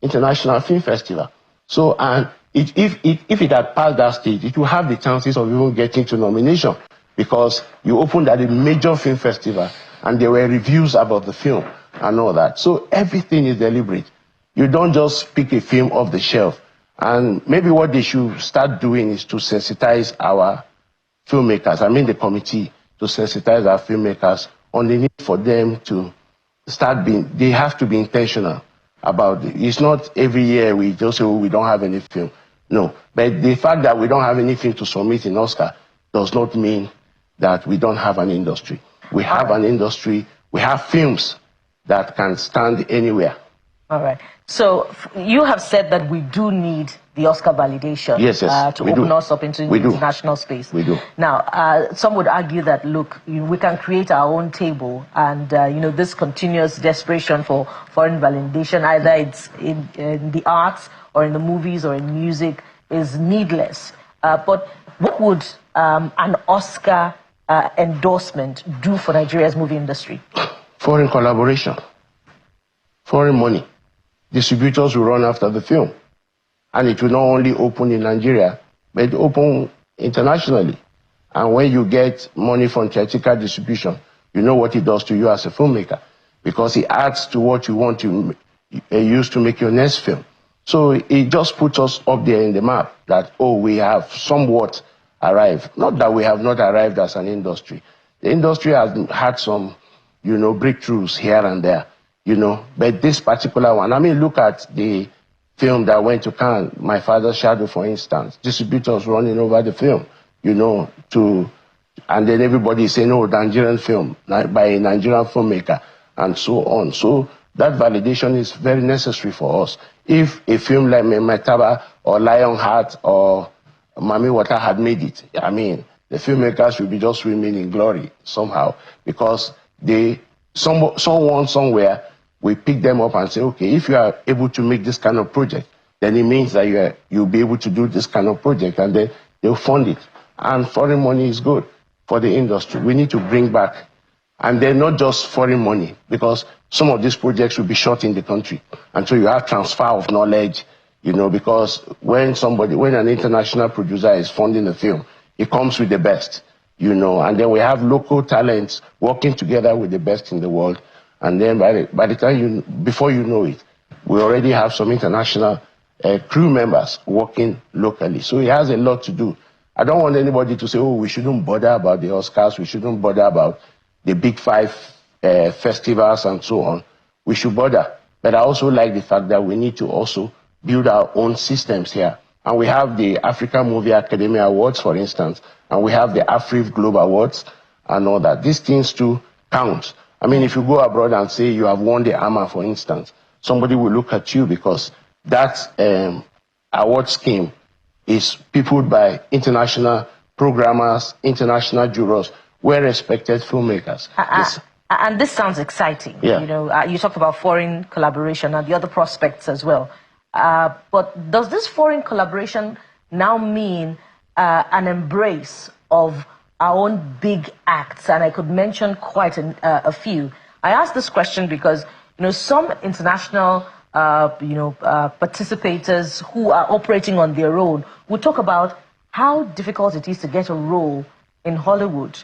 [SPEAKER 6] International Film Festival. So, and if it had passed that stage, it would have the chances of even getting to nomination, because you opened at a major film festival and there were reviews about the film and all that. So everything is deliberate. You don't just pick a film off the shelf. And maybe what they should start doing is to sensitize our filmmakers, the committee, to sensitize our filmmakers on the need for them to they have to be intentional about it. It's not every year we just say, we don't have any film. No, but the fact that we don't have anything to submit in Oscar does not mean that we don't have an industry. We have an industry, we have films that can stand anywhere.
[SPEAKER 2] All right. So you have said that we do need the Oscar validation to open us up into the international space.
[SPEAKER 6] We do.
[SPEAKER 2] Now, some would argue that, look, we can create our own table, and this continuous desperation for foreign validation, either it's in the arts or in the movies or in music, is needless. But what would an Oscar endorsement do for Nigeria's movie industry?
[SPEAKER 6] Foreign collaboration, foreign money. Distributors will run after the film. And it will not only open in Nigeria, but it open internationally. And when you get money from theatrical distribution, you know what it does to you as a filmmaker, because it adds to what you want to use to make your next film. So it just puts us up there in the map that, we have somewhat arrived. Not that we have not arrived as an industry. The industry has had some, breakthroughs here and there. But this particular one, look at the film that went to Cannes, My Father's Shadow, for instance. Distributors running over the film, and then everybody is saying, Nigerian film by a Nigerian filmmaker, and so on. So that validation is very necessary for us. If a film like Metaba or Lionheart or Mami Wata had made it, the filmmakers will be just swimming in glory somehow, because someone somewhere we pick them up and say, okay, if you are able to make this kind of project, then it means that you'll be able to do this kind of project, and then they'll fund it. And foreign money is good for the industry. We need to bring back, and then not just foreign money, because some of these projects will be shot in the country. And so you have transfer of knowledge, because when an international producer is funding a film, it comes with the best, and then we have local talents working together with the best in the world. And then by the time before you know it, we already have some international crew members working locally. So it has a lot to do. I don't want anybody to say, we shouldn't bother about the Oscars, we shouldn't bother about the big 5 festivals and so on. We should bother. But I also like the fact that we need to also build our own systems here. And we have the African Movie Academy Awards, for instance, and we have the AFRIV Globe Awards and all that. These things too count. If you go abroad and say you have won the AMA, for instance, somebody will look at you, because that award scheme is peopled by international programmers, international jurors, well-respected filmmakers.
[SPEAKER 2] And this sounds exciting.
[SPEAKER 6] Yeah.
[SPEAKER 2] You talked about foreign collaboration and the other prospects as well. But does this foreign collaboration now mean an embrace of our own big acts? And I could mention quite a few. I ask this question because, some international, participators who are operating on their own will talk about how difficult it is to get a role in Hollywood.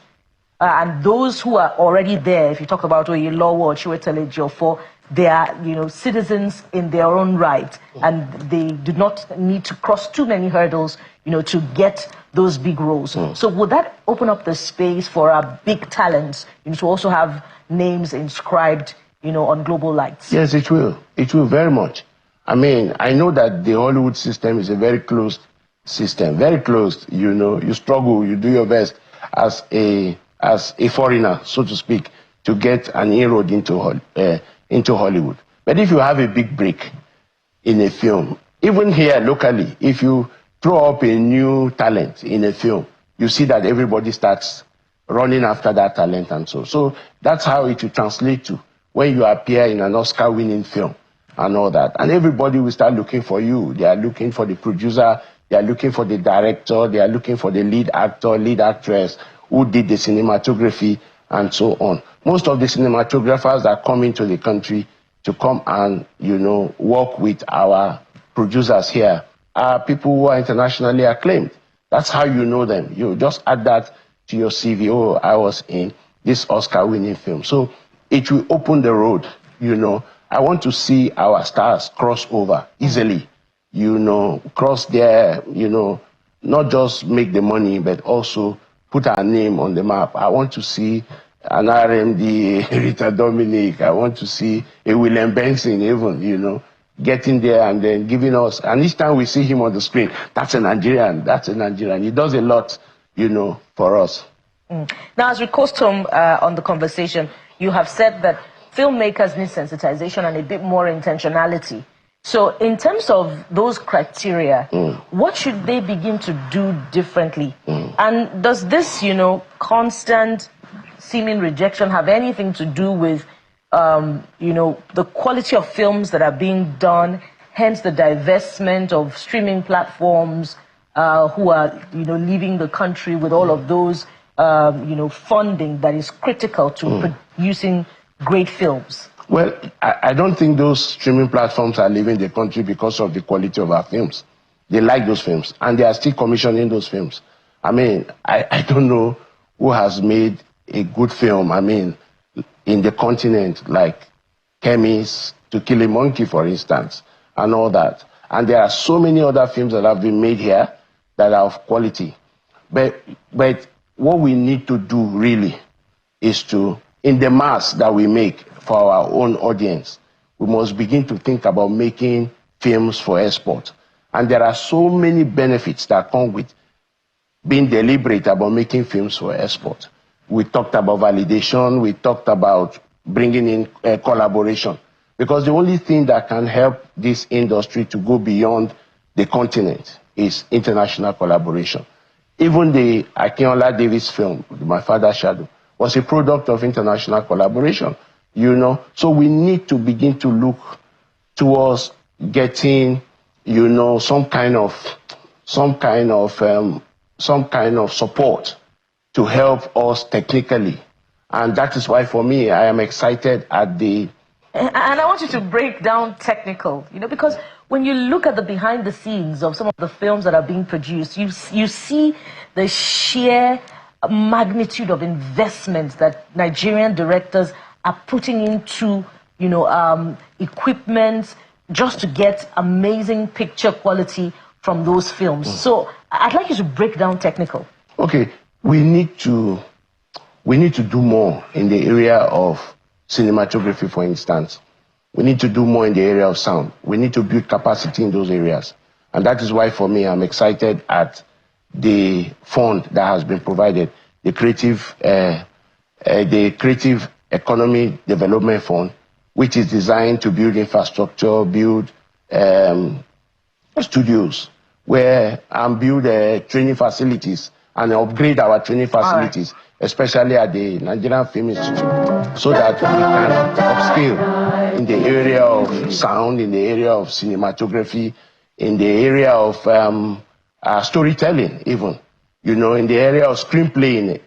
[SPEAKER 2] And those who are already there, if you talk about Oyelowo or Chiwetel Ejiofor, they are, citizens in their own right, and they do not need to cross too many hurdles, to get those big roles. So would that open up the space for our big talents, to also have names inscribed, on global lights?
[SPEAKER 6] Yes, it will. It will very much. I mean, I know that the Hollywood system is a very closed system, very closed. You struggle, you do your best as a foreigner, so to speak, to get an inroad into Hollywood. But if you have a big break in a film, even here locally, if you throw up a new talent in a film, you see that everybody starts running after that talent and so. So that's how it will translate to when you appear in an Oscar-winning film and all that. And everybody will start looking for you. They are looking for the producer, they are looking for the director, they are looking for the lead actor, lead actress, who did the cinematography, and so on. Most of the cinematographers that come into the country to come and, work with our producers here are people who are internationally acclaimed. That's how you know them. You just add that to your CV. Oh, I was in this Oscar-winning film. So it will open the road, I want to see our stars cross over easily, cross there, not just make the money, but also put our name on the map. I want to see an RMD, Rita Dominic. I want to see a William Benson even, getting there and then giving us, and each time we see him on the screen, that's a Nigerian, that's a Nigerian. He does a lot, for us.
[SPEAKER 2] Now, as we coast home on the conversation, you have said that filmmakers need sensitization and a bit more intentionality. So in terms of those criteria, what should they begin to do differently? And does this, constant seeming rejection have anything to do with, the quality of films that are being done, hence the divestment of streaming platforms who are, leaving the country with all of those, funding that is critical to producing great films?
[SPEAKER 6] Well, I don't think those streaming platforms are leaving the country because of the quality of our films. They like those films, and they are still commissioning those films. I mean, I don't know who has made a good film, in the continent, like Chemis, To Kill a Monkey, for instance, and all that. And there are so many other films that have been made here that are of quality. But what we need to do really is to, in the mass that we make for our own audience, we must begin to think about making films for export. And there are so many benefits that come with being deliberate about making films for export. We talked about validation, we talked about bringing in collaboration. Because the only thing that can help this industry to go beyond the continent is international collaboration. Even the Akinola Davis film, My Father's Shadow, was a product of international collaboration, So we need to begin to look towards getting, some kind of support to help us technically. And that is why, for me, I am excited at the...
[SPEAKER 2] And I want you to break down technical, because when you look at the behind the scenes of some of the films that are being produced, you see the sheer magnitude of investment that Nigerian directors are putting into, equipment just to get amazing picture quality from those films. So I'd like you to break down technical.
[SPEAKER 6] Okay, we need to do more in the area of cinematography, for instance. We need to do more in the area of sound. We need to build capacity in those areas. And that is why, for me, I'm excited at the fund that has been provided, the Creative Economy Development Fund, which is designed to build infrastructure, build studios, and build training facilities and upgrade our training facilities, especially at the Nigerian Film Institute, so that we can upscale in the area of sound, in the area of cinematography, in the area of storytelling even, in the area of screenplay,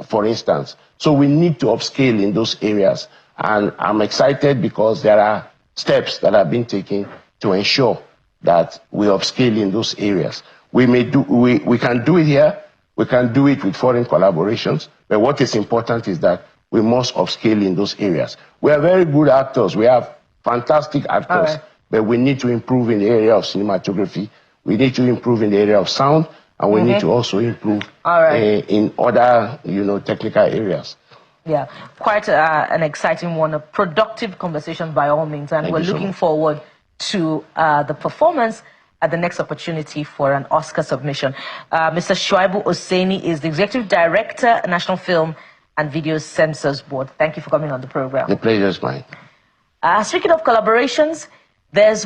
[SPEAKER 6] for instance. So we need to upscale in those areas. And I'm excited because there are steps that are being taken to ensure that we upscale in those areas. We can do it here, we can do it with foreign collaborations, but what is important is that we must upscale in those areas. We are very good actors. We have fantastic actors,
[SPEAKER 2] right.
[SPEAKER 6] but we need to improve in the area of cinematography. We need to improve in the area of sound, and we need to also improve in other, technical areas.
[SPEAKER 2] Yeah, quite an exciting one, a productive conversation by all means, and we're looking forward to the performance at the next opportunity for an Oscar submission. Mr. Shuaibu Oseni is the Executive Director, National Film and Video Censors Board. Thank you for coming on the program.
[SPEAKER 6] The pleasure is mine.
[SPEAKER 2] Speaking of collaborations, there's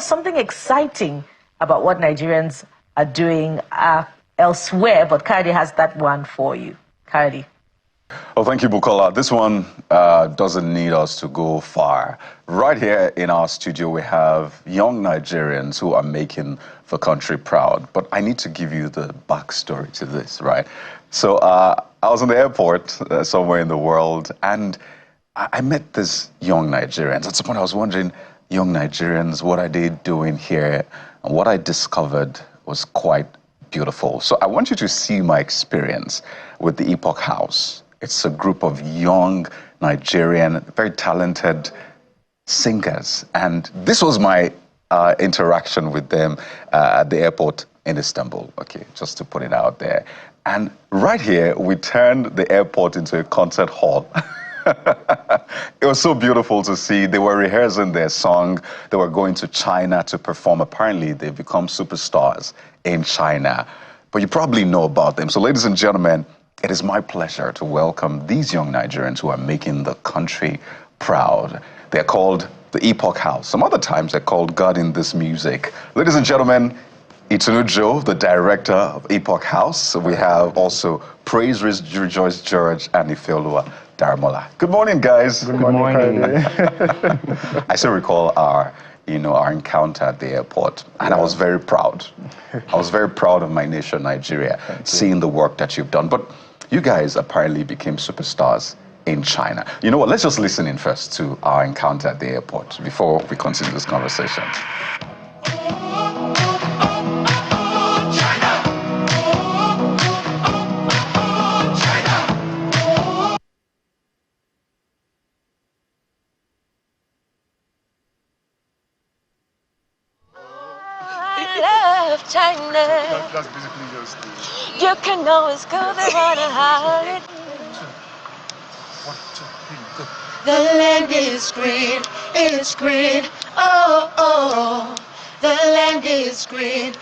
[SPEAKER 2] something exciting about what Nigerians are doing elsewhere, but Kayode has that one for you. Kayode.
[SPEAKER 1] Oh, thank you, Bukola. This one doesn't need us to go far. Right here in our studio, we have young Nigerians who are making the country proud. But I need to give you the backstory to this, right? So I was in the airport somewhere in the world, and I met these young Nigerians. At some point, I was wondering, young Nigerians, what are they doing here? And what I discovered was quite beautiful. So I want you to see my experience with the Epoch House. It's a group of young Nigerian, very talented singers. And this was my interaction with them at the airport in Istanbul, okay, just to put it out there. And right here, we turned the airport into a concert hall. It was so beautiful to see. They were rehearsing their song. They were going to China to perform. Apparently, they've become superstars in China. But you probably know about them. So, ladies and gentlemen, it is my pleasure to welcome these young Nigerians who are making the country proud. They're called the Epoch House. Some other times they're called God in This Music. Ladies and gentlemen, Itunu Joe, the director of Epoch House. We have also Praise Rejoice George and Ifeoluwa Daramola. Good morning, guys.
[SPEAKER 7] Good morning.
[SPEAKER 1] I still recall our encounter at the airport, and I was very proud. I was very proud of my nation, Nigeria, seeing the work that you've done. But you guys apparently became superstars in China. You know what? Let's just listen in first to our encounter at the airport before we continue this conversation.
[SPEAKER 8] China.
[SPEAKER 7] That's basically just
[SPEAKER 8] You can always go there on a holiday.
[SPEAKER 7] 1, 2, 3, go.
[SPEAKER 8] The land is green, oh, oh. The land is green,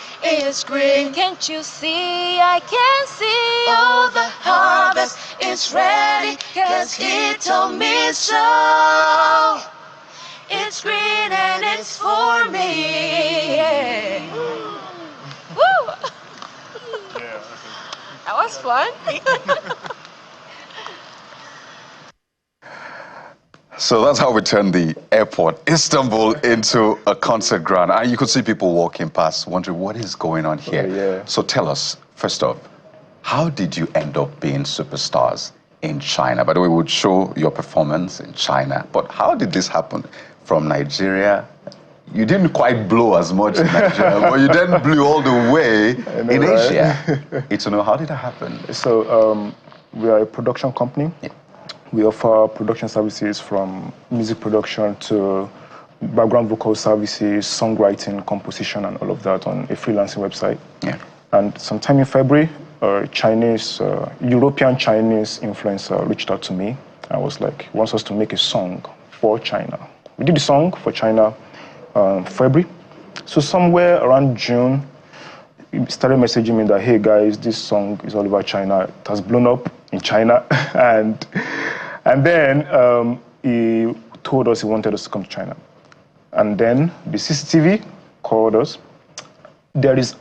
[SPEAKER 8] Can't you see, I can see, oh, the harvest is ready, 'cause he told me so. It's green and it's for me. Yeah. Woo! That was fun.
[SPEAKER 1] So that's how we turned the airport, Istanbul, into a concert ground. And you could see people walking past, wondering what is going on here.
[SPEAKER 7] Yeah.
[SPEAKER 1] So tell us, first off, how did you end up being superstars in China? By the way, we would show your performance in China, but how did this happen? From Nigeria, you didn't quite blow as much in Nigeria, but you then blew all the way in Asia. Itunu, how did that happen?
[SPEAKER 7] So we are a production company.
[SPEAKER 1] Yeah.
[SPEAKER 7] We offer production services from music production to background vocal services, songwriting, composition, and all of that on a freelancing website.
[SPEAKER 1] Yeah.
[SPEAKER 7] And sometime in February, European Chinese influencer reached out to me. I was like, he wants us to make a song for China. We did the song for China February. So somewhere around June, he started messaging me that, hey guys, this song is all about China. It has blown up in China. and then he told us he wanted us to come to China. And then the CCTV called us. There is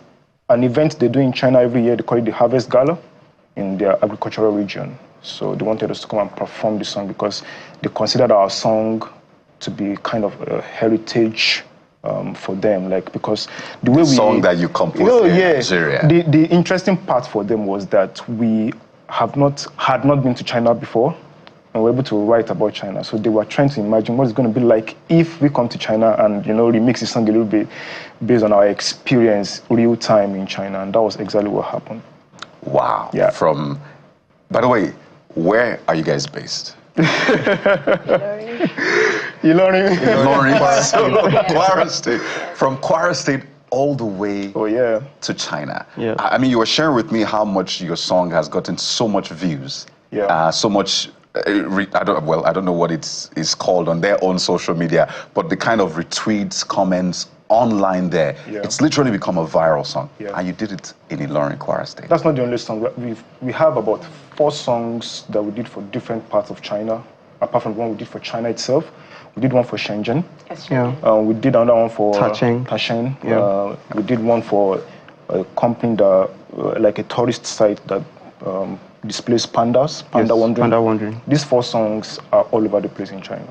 [SPEAKER 7] an event they do in China every year. They call it the Harvest Gala in their agricultural region. So they wanted us to come and perform the song because they considered our song to be kind of a heritage for them, like, because the way
[SPEAKER 1] song that you composed in Nigeria.
[SPEAKER 7] The interesting part for them was that we had not been to China before, and we were able to write about China. So they were trying to imagine what it's going to be like if we come to China and remix the song a little bit based on our experience real time in China, and that was exactly what happened.
[SPEAKER 1] Wow.
[SPEAKER 7] Yeah.
[SPEAKER 1] By the way, Where are you guys based?
[SPEAKER 7] Ilorin.
[SPEAKER 1] So, Kwara State. From Kwara State all the way to China.
[SPEAKER 9] Yeah.
[SPEAKER 1] I mean, you were sharing with me how much your song has gotten so much views, so much. I don't know what it's called on their own social media, but the kind of retweets, comments online there, it's literally become a viral song. And you did it in Ilorin, Kwara State.
[SPEAKER 7] That's not the only song. We have about 4 songs that we did for different parts of China. Apart from the one we did for China itself, we did one for Shenzhen. We did another one for Tasheng. We did one for a company that, like a tourist site that displays pandas, panda wandering. These 4 songs are all over the place in China.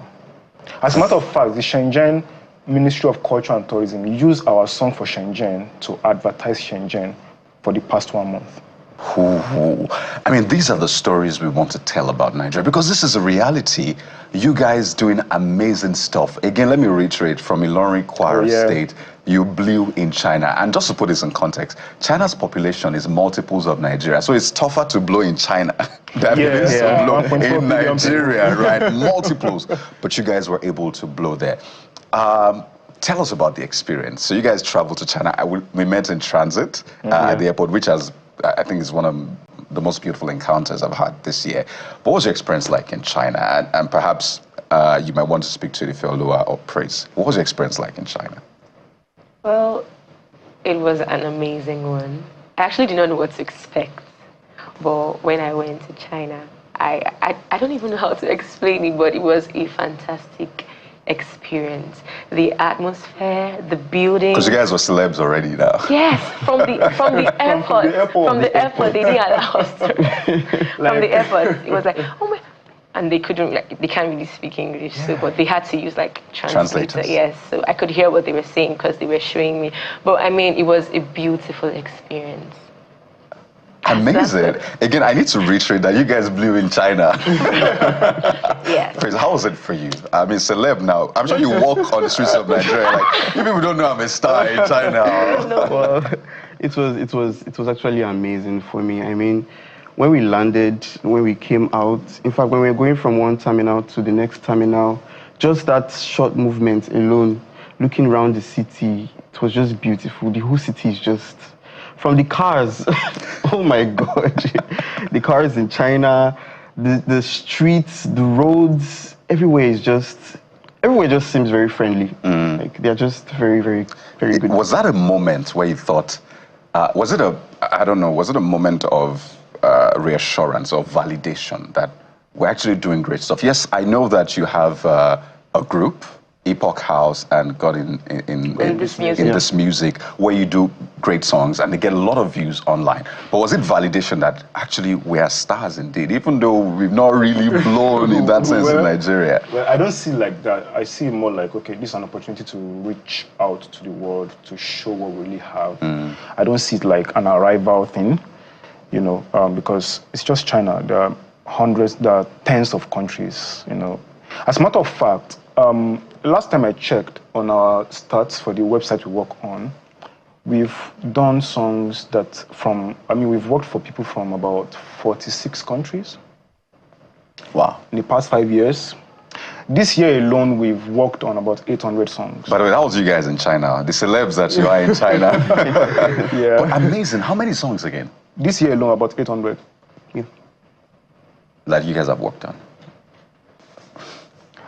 [SPEAKER 7] As a matter of fact, the Shenzhen Ministry of Culture and Tourism used our song for Shenzhen to advertise Shenzhen for the past 1 month.
[SPEAKER 1] I mean, these are the stories we want to tell about Nigeria, because this is a reality. You guys doing amazing stuff. Again, let me reiterate, from Ilorin, Kwara State, you blew in China. And just to put this in context, China's population is multiples of Nigeria. So it's tougher to blow in China than it is to blow in Nigeria, right? Multiples. But you guys were able to blow there. Tell us about the experience. So you guys traveled to China. We met in transit at the airport, which I think is one of the most beautiful encounters I've had this year. What was your experience like in China? And perhaps you might want to speak to Ifeoluwa or Praise. What was your experience like in China?
[SPEAKER 8] Well, it was an amazing one. I actually did not know what to expect. But when I went to China, I don't even know how to explain it, but it was a fantastic experience. The atmosphere, the building.
[SPEAKER 1] Because you guys were celebs already now.
[SPEAKER 8] Yes, from the airport, they didn't allow us to. From the airport, it was like, oh my, and they couldn't, they can't really speak English, so but they had to use translators. Yes, so I could hear what they were saying because they were showing me. But I mean, it was a beautiful experience.
[SPEAKER 1] Amazing. Again, I need to reiterate that you guys blew in China.
[SPEAKER 8] Yes.
[SPEAKER 1] Praise, how was it for you? I mean, celeb now. I'm sure you walk on the streets of Nigeria like, you people don't know I'm a star in China.
[SPEAKER 9] Well, it was actually amazing for me. I mean, when we landed, when we came out, in fact, when we were going from one terminal to the next terminal, just that short movement alone, looking around the city, it was just beautiful. The whole city is just, from the cars, oh my God, the cars in China, the streets, the roads, everywhere just seems very friendly. Like they're just very, very, very good.
[SPEAKER 1] Was that a moment where you thought, was it a moment of reassurance or validation that we're actually doing great stuff? Yes, I know that you have a group, Epoch House, and got in this music where you do great songs and they get a lot of views online. But was it validation that actually we are stars indeed, even though we've not really blown in that sense in Nigeria?
[SPEAKER 7] Well, I don't see it like that. I see it more like, okay, this is an opportunity to reach out to the world, to show what we really have. I don't see it like an arrival thing, you know, because it's just China. There are hundreds, there are tens of countries, you know. As a matter of fact, last time I checked on our stats for the website we work on, we've done songs that we've worked for people from about 46 countries.
[SPEAKER 1] Wow. In
[SPEAKER 7] the past 5 years. This year alone, we've worked on about 800 songs.
[SPEAKER 1] By the way, that was you guys in China, the celebs that you are in China.
[SPEAKER 7] Yeah.
[SPEAKER 1] But amazing. How many songs again?
[SPEAKER 7] This year alone, about 800.
[SPEAKER 9] Yeah.
[SPEAKER 1] That you guys have worked on?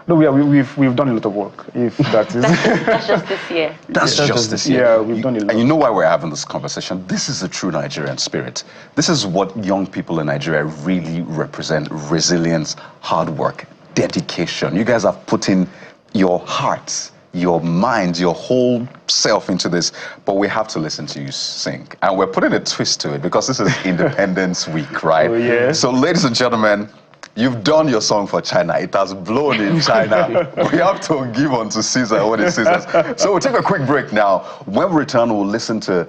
[SPEAKER 7] No, we've done a lot of work, if that is.
[SPEAKER 8] That's just this year.
[SPEAKER 1] That's just this year.
[SPEAKER 7] Yeah, we've done a lot.
[SPEAKER 1] And you know why we're having this conversation? This is the true Nigerian spirit. This is what young people in Nigeria really represent: resilience, hard work, dedication. You guys have put in your hearts, your minds, your whole self into this, but we have to listen to you sing. And we're putting a twist to it because this is Independence Week, right?
[SPEAKER 7] Oh, yeah.
[SPEAKER 1] So, ladies and gentlemen, you've done your song for China. It has blown in China. We have to give unto Caesar what is Caesar's. So we'll take a quick break now. When we return, we'll listen to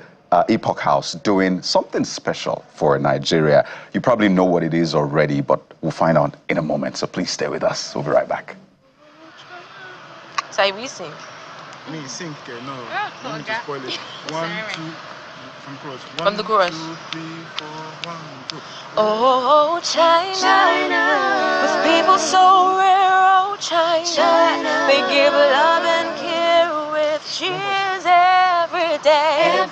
[SPEAKER 1] Epoch House doing something special for Nigeria. You probably know what it is already, but we'll find out in a moment. So please stay with us. We'll be right back.
[SPEAKER 8] So we sing.
[SPEAKER 10] Me sing, no. Don't need to spoil it. 1, 2.
[SPEAKER 8] From the chorus. 1, 2, 3, 4, 1, 2. Oh, China, with people so rare, oh, China, they give love and care with cheers every day.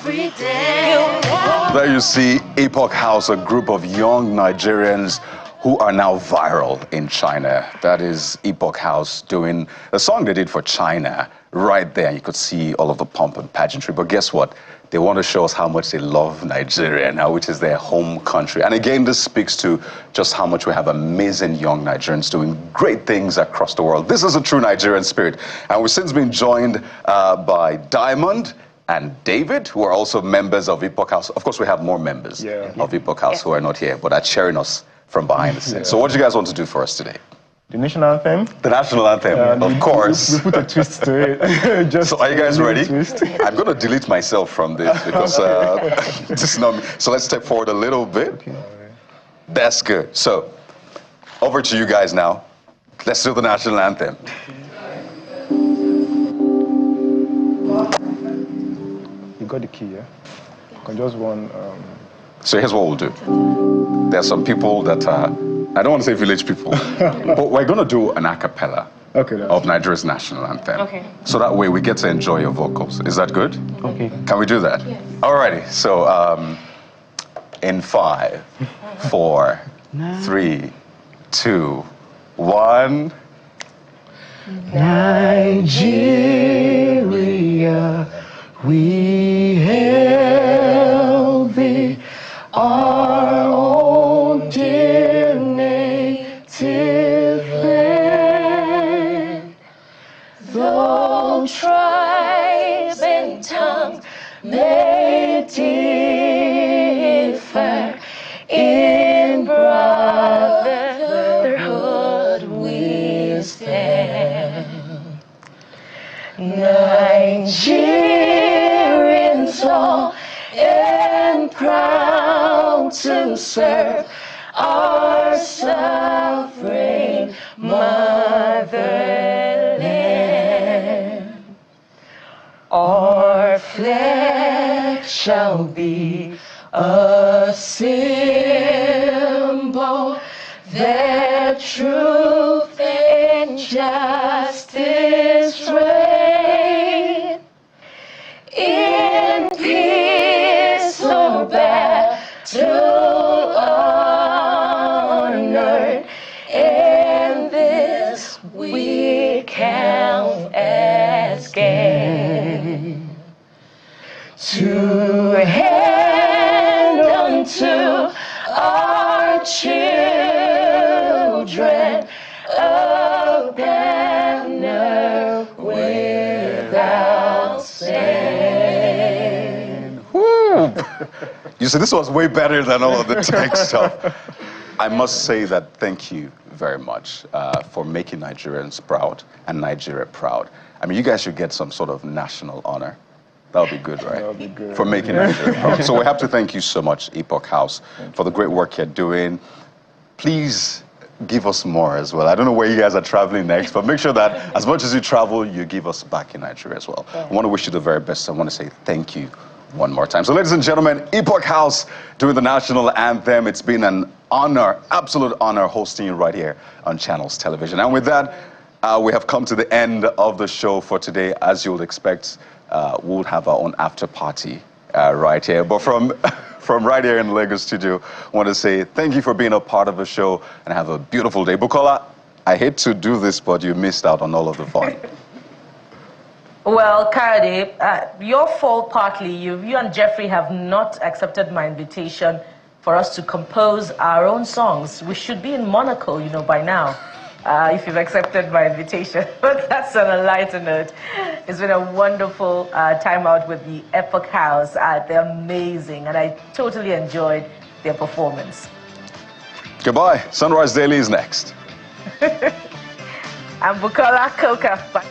[SPEAKER 1] There you see Epoch House, a group of young Nigerians who are now viral in China. That is Epoch House doing a song they did for China right there. You could see all of the pomp and pageantry. But guess what? They want to show us how much they love Nigeria now, which is their home country. And again, this speaks to just how much we have amazing young Nigerians doing great things across the world. This is a true Nigerian spirit. And we've since been joined by Diamond and David, who are also members of Epoch House. Of course, we have more members of Epoch House who are not here, but are cheering us from behind the scenes. So what do you guys want to do for us today?
[SPEAKER 7] The national anthem?
[SPEAKER 1] The national anthem, of course.
[SPEAKER 7] We put a twist to it. Just
[SPEAKER 1] so are you guys ready? I'm going to delete myself from this because this is not me. So let's step forward a little bit. Okay. That's good. So over to you guys now. Let's do the national anthem.
[SPEAKER 7] You got the key, yeah? Can just one...
[SPEAKER 1] So here's what we'll do. There are some people that are, I don't want to say village people, but we're going to do an a cappella of Nigeria's national anthem.
[SPEAKER 8] Okay.
[SPEAKER 1] So that way we get to enjoy your vocals. Is that good?
[SPEAKER 9] Okay.
[SPEAKER 1] Can we do that?
[SPEAKER 8] Yes.
[SPEAKER 1] Alrighty. So in 5, 4, 3, 2, 1.
[SPEAKER 3] Nigeria, we hail thee, our own dear native land. Though tribes and tongues may differ, in brotherhood we stand. Nigerians all and proud to serve our sovereign motherland. Our flag shall be a symbol that truth and justice reign. In peace or battle on earth, and this we count as gain. To hand unto our children a banner without stain.
[SPEAKER 1] You see, this was way better than all of the tech stuff. I must say that thank you very much for making Nigerians proud and Nigeria proud. I mean, you guys should get some sort of national honor. That would be good, right?
[SPEAKER 7] That would be good.
[SPEAKER 1] For making Nigeria proud. So we have to thank you so much, Epoch House, for the great work you're doing. Please give us more as well. I don't know where you guys are traveling next, but make sure that as much as you travel, you give us back in Nigeria as well. I want to wish you the very best. I want to say thank you one more time. So ladies and gentlemen, Epoch House doing the national anthem. It's been an honor, absolute honor hosting you right here on Channels Television. And with that, we have come to the end of the show for today. As you would expect, we'll have our own after party right here. But from right here in the Lagos studio, I want to say thank you for being a part of the show and have a beautiful day. Bukola, I hate to do this, but you missed out on all of the fun.
[SPEAKER 2] Well, Kayode, your fault partly. You and Jeffrey have not accepted my invitation for us to compose our own songs. We should be in Monaco, you know, by now, if you've accepted my invitation. But that's on a lighter note. It's been a wonderful time out with the Epoch House. They're amazing, and I totally enjoyed their performance.
[SPEAKER 1] Goodbye. Sunrise Daily is next.
[SPEAKER 2] I'm Bukola Koka. Bye.